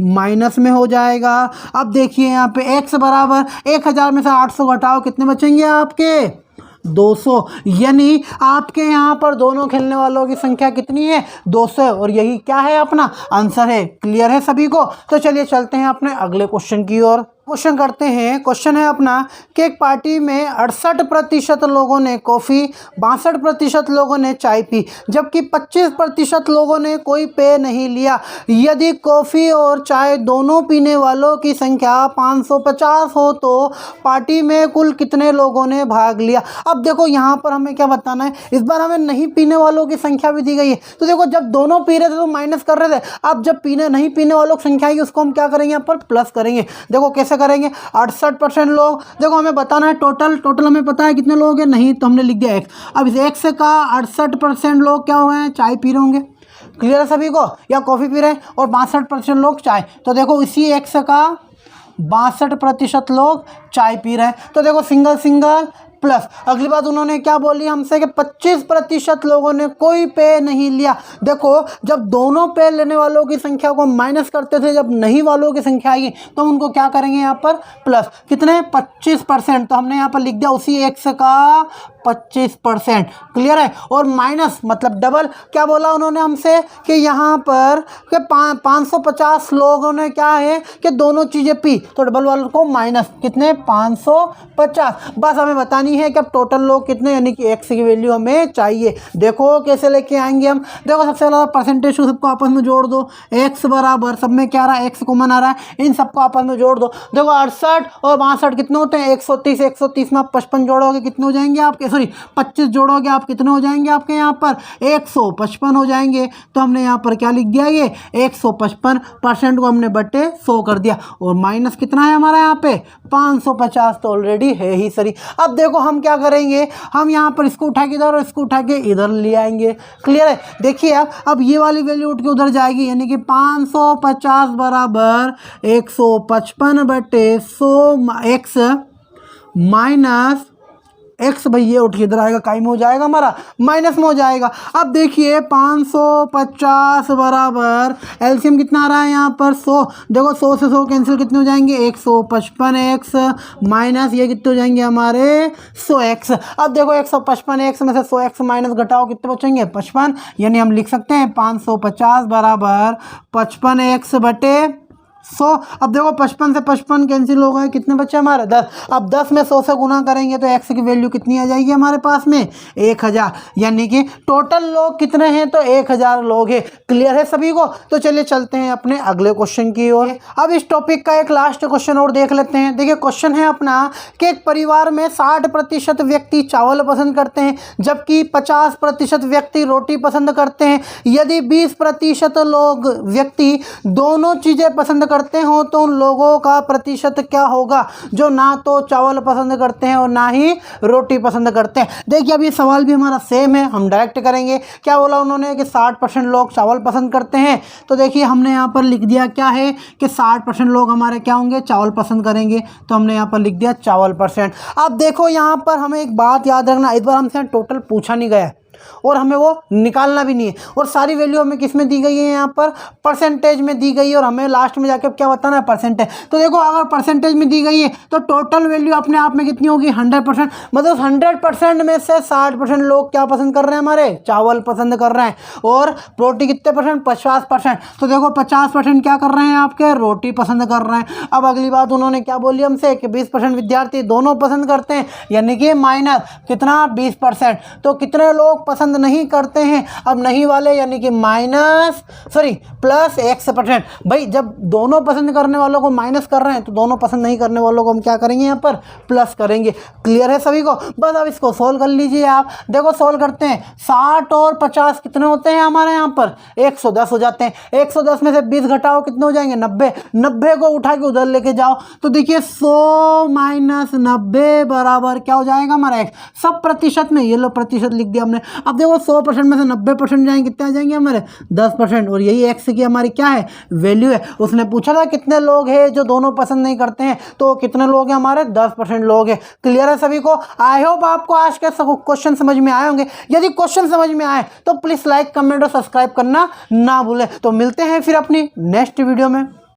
A: माइनस में हो जाएगा। अब देखिए यहाँ पे एक्स बराबर 1000 में से 800 घटाओ, कितने बचेंगे आपके, 200। यानी आपके यहाँ पर दोनों खेलने वालों की संख्या कितनी है, 200। और यही क्या है, अपना आंसर है। क्लियर है सभी को? तो चलिए चलते हैं अपने अगले क्वेश्चन की ओर। क्वेश्चन करते हैं। क्वेश्चन है अपना कि एक पार्टी में 68% लोगों ने कॉफ़ी, 62% लोगों ने चाय पी, जबकि 25% लोगों ने कोई पेय नहीं लिया। यदि कॉफ़ी और चाय दोनों पीने वालों की संख्या 550 हो तो पार्टी में कुल कितने लोगों ने भाग लिया। अब देखो यहाँ पर हमें क्या बताना है, इस बार हमें नहीं पीने वालों की संख्या भी दी गई है। तो देखो जब दोनों पी रहे थे तो माइनस कर रहे थे, अब जब नहीं पीने वालों की संख्या आएगी उसको हम क्या करेंगे, यहाँ पर प्लस करेंगे। देखो कैसे करेंगे, 68% लोग, देखो हमें बताना है टोटल हमें पता है कितने लोग हैं, नहीं तो हमने लिख दिया एक्स। अब इस एक्स का 68% लोग क्या हो रहे हैं, चाय पी रहे होंगे। क्लियर है सभी को, या कॉफ़ी पी रहे हैं, और 62% लोग चाय। तो देखो इसी एक्स का 62% लोग चाय पी रहे हैं। तो देखो सिंगल सिंगल प्लस। अगली बात उन्होंने क्या बोली हमसे कि 25% लोगों ने कोई पेय नहीं लिया। देखो जब दोनों पेय लेने वालों की संख्या को माइनस करते थे, जब नहीं वालों की संख्या आएगी तो उनको क्या करेंगे यहाँ पर प्लस। कितने, 25%। तो हमने यहाँ पर लिख दिया उसी एक्स का 25%। क्लियर है? और माइनस मतलब डबल। क्या बोला उन्होंने हमसे कि यहाँ पर 550 लोगों ने क्या है कि दोनों चीज़ें पी, तो डबल वालों को माइनस, कितने, 550। बस हमें बतानी है कि अब टोटल लोग कितने, यानी कि एक्स की वैल्यू हमें चाहिए। देखो कैसे लेके आएंगे हम। देखो सबसे पहले परसेंटेज को सबको आपस में जोड़ दो, एक्स बराबर सब में क्या आ रहा है, एक्स कॉमन आ रहा है, इन सबको आपस में जोड़ दो। देखो 68 और 62 कितने होते हैं, 130। 130 में आप 55 जोड़ोगे कितने हो जाएंगे आपके, सॉरी 25 जोड़ोगे आप कितने हो जाएंगे आपके यहाँ पर 155 हो जाएंगे। तो हमने यहाँ पर क्या लिख दिया, ये 155% को हमने बटे 100 कर दिया। और माइनस कितना है हमारा यहाँ पे 550, तो ऑलरेडी है ही सही। अब देखो हम क्या करेंगे, हम यहाँ पर इसको उठा के इधर और इसको उठा के इधर ले आएंगे। क्लियर है? देखिए अब ये वाली वैल्यू उठ के उधर जाएगी, यानी कि 550 बराबर 155 बटे 100 एक्स माइनस एक्स भाई ये उठ के इधर आएगा, काई में हो जाएगा हमारा, माइनस में हो जाएगा। अब देखिए 550 बराबर एलसीएम कितना आ रहा है यहाँ पर 100। देखो 100 से 100 कैंसिल, कितने हो जाएंगे 155x माइनस ये कितने हो जाएंगे हमारे 100x। अब देखो 155x में से 100x माइनस घटाओ, कितने बचेंगे 55, यानी हम लिख सकते हैं 550 बराबर 55x बटे 100। अब देखो 55 से 55 कैंसिल हो गए, कितने बचे हमारे 10। अब 10 में 100 से गुना करेंगे तो x की वैल्यू कितनी आ जाएगी हमारे पास में 1000, यानी कि टोटल लोग कितने हैं तो 1000 लोग हैं। क्लियर है सभी को? तो चलिए चलते हैं अपने अगले क्वेश्चन की ओर। अब इस टॉपिक का एक लास्ट क्वेश्चन और देख लेते हैं। देखिए क्वेश्चन है अपना कि एक परिवार में 60% व्यक्ति चावल पसंद करते हैं जबकि 50% व्यक्ति रोटी पसंद करते हैं। यदि 20% लोग व्यक्ति दोनों चीज़ें पसंद करते हो तो उन लोगों का प्रतिशत क्या होगा जो ना तो चावल पसंद करते हैं और ना ही रोटी पसंद करते हैं। देखिए अब ये सवाल भी हमारा सेम है, हम डायरेक्ट करेंगे। क्या बोला उन्होंने कि 60% लोग चावल पसंद करते हैं, तो देखिए हमने यहाँ पर लिख दिया क्या है कि 60% लोग हमारे क्या होंगे चावल पसंद करेंगे, तो हमने यहाँ पर लिख दिया चावल %। अब देखो यहाँ पर हमें एक बात याद रखना, इस बार हमसे टोटल पूछा नहीं गया और हमें वो निकालना भी नहीं है, और सारी वैल्यू हमें किस में दी गई है यहाँ पर परसेंटेज में दी गई है, और हमें लास्ट में जाके क्या बताना है परसेंटेज। तो देखो अगर परसेंटेज में दी गई है तो टोटल वैल्यू अपने आप में कितनी होगी 100%, मतलब 100% में से 60% लोग क्या पसंद कर रहे हैं हमारे चावल पसंद कर रहे हैं, और रोटी कितने परसेंट 50%। तो देखो 50% क्या कर रहे हैं आपके रोटी पसंद कर रहे हैं। अब अगली बात उन्होंने क्या बोली हमसे कि 20% विद्यार्थी दोनों पसंद करते हैं, यानी कि माइनस कितना 20%। तो कितने लोग पसंद नहीं करते हैं, अब नहीं वाले यानी कि प्लस x%। भाई जब दोनों पसंद करने वालों को माइनस कर रहे हैं तो दोनों पसंद नहीं करने वालों को हम क्या करेंगे यहाँ पर प्लस करेंगे। क्लियर है सभी को? बस अब इसको सोल्व कर लीजिए आप। देखो सोल्व करते हैं, 60 और 50 कितने होते हैं हमारे यहाँ पर 110 हो जाते हैं। 110 में से 20 घटाओ कितने हो जाएंगे 90। 90 को उठा के उधर लेके जाओ तो देखिए 100 माइनस 90 बराबर क्या हो जाएगा हमारा x। सब प्रतिशत में, ये लो प्रतिशत लिख दिया हमने। अब देखो 100% में से 90% जाएंगे, कितने आ जाएंगे हमारे 10%, और यही x की हमारी क्या है वैल्यू है। उसने पूछा था कितने लोग हैं जो दोनों पसंद नहीं करते हैं, तो कितने लोग हैं हमारे 10% लोग हैं। क्लियर है सभी को? आई होप आपको आज के क्वेश्चन समझ में आए होंगे। यदि क्वेश्चन समझ में आए तो प्लीज़ लाइक कमेंट और सब्सक्राइब करना ना भूलें। तो मिलते हैं फिर अपनी नेक्स्ट वीडियो में।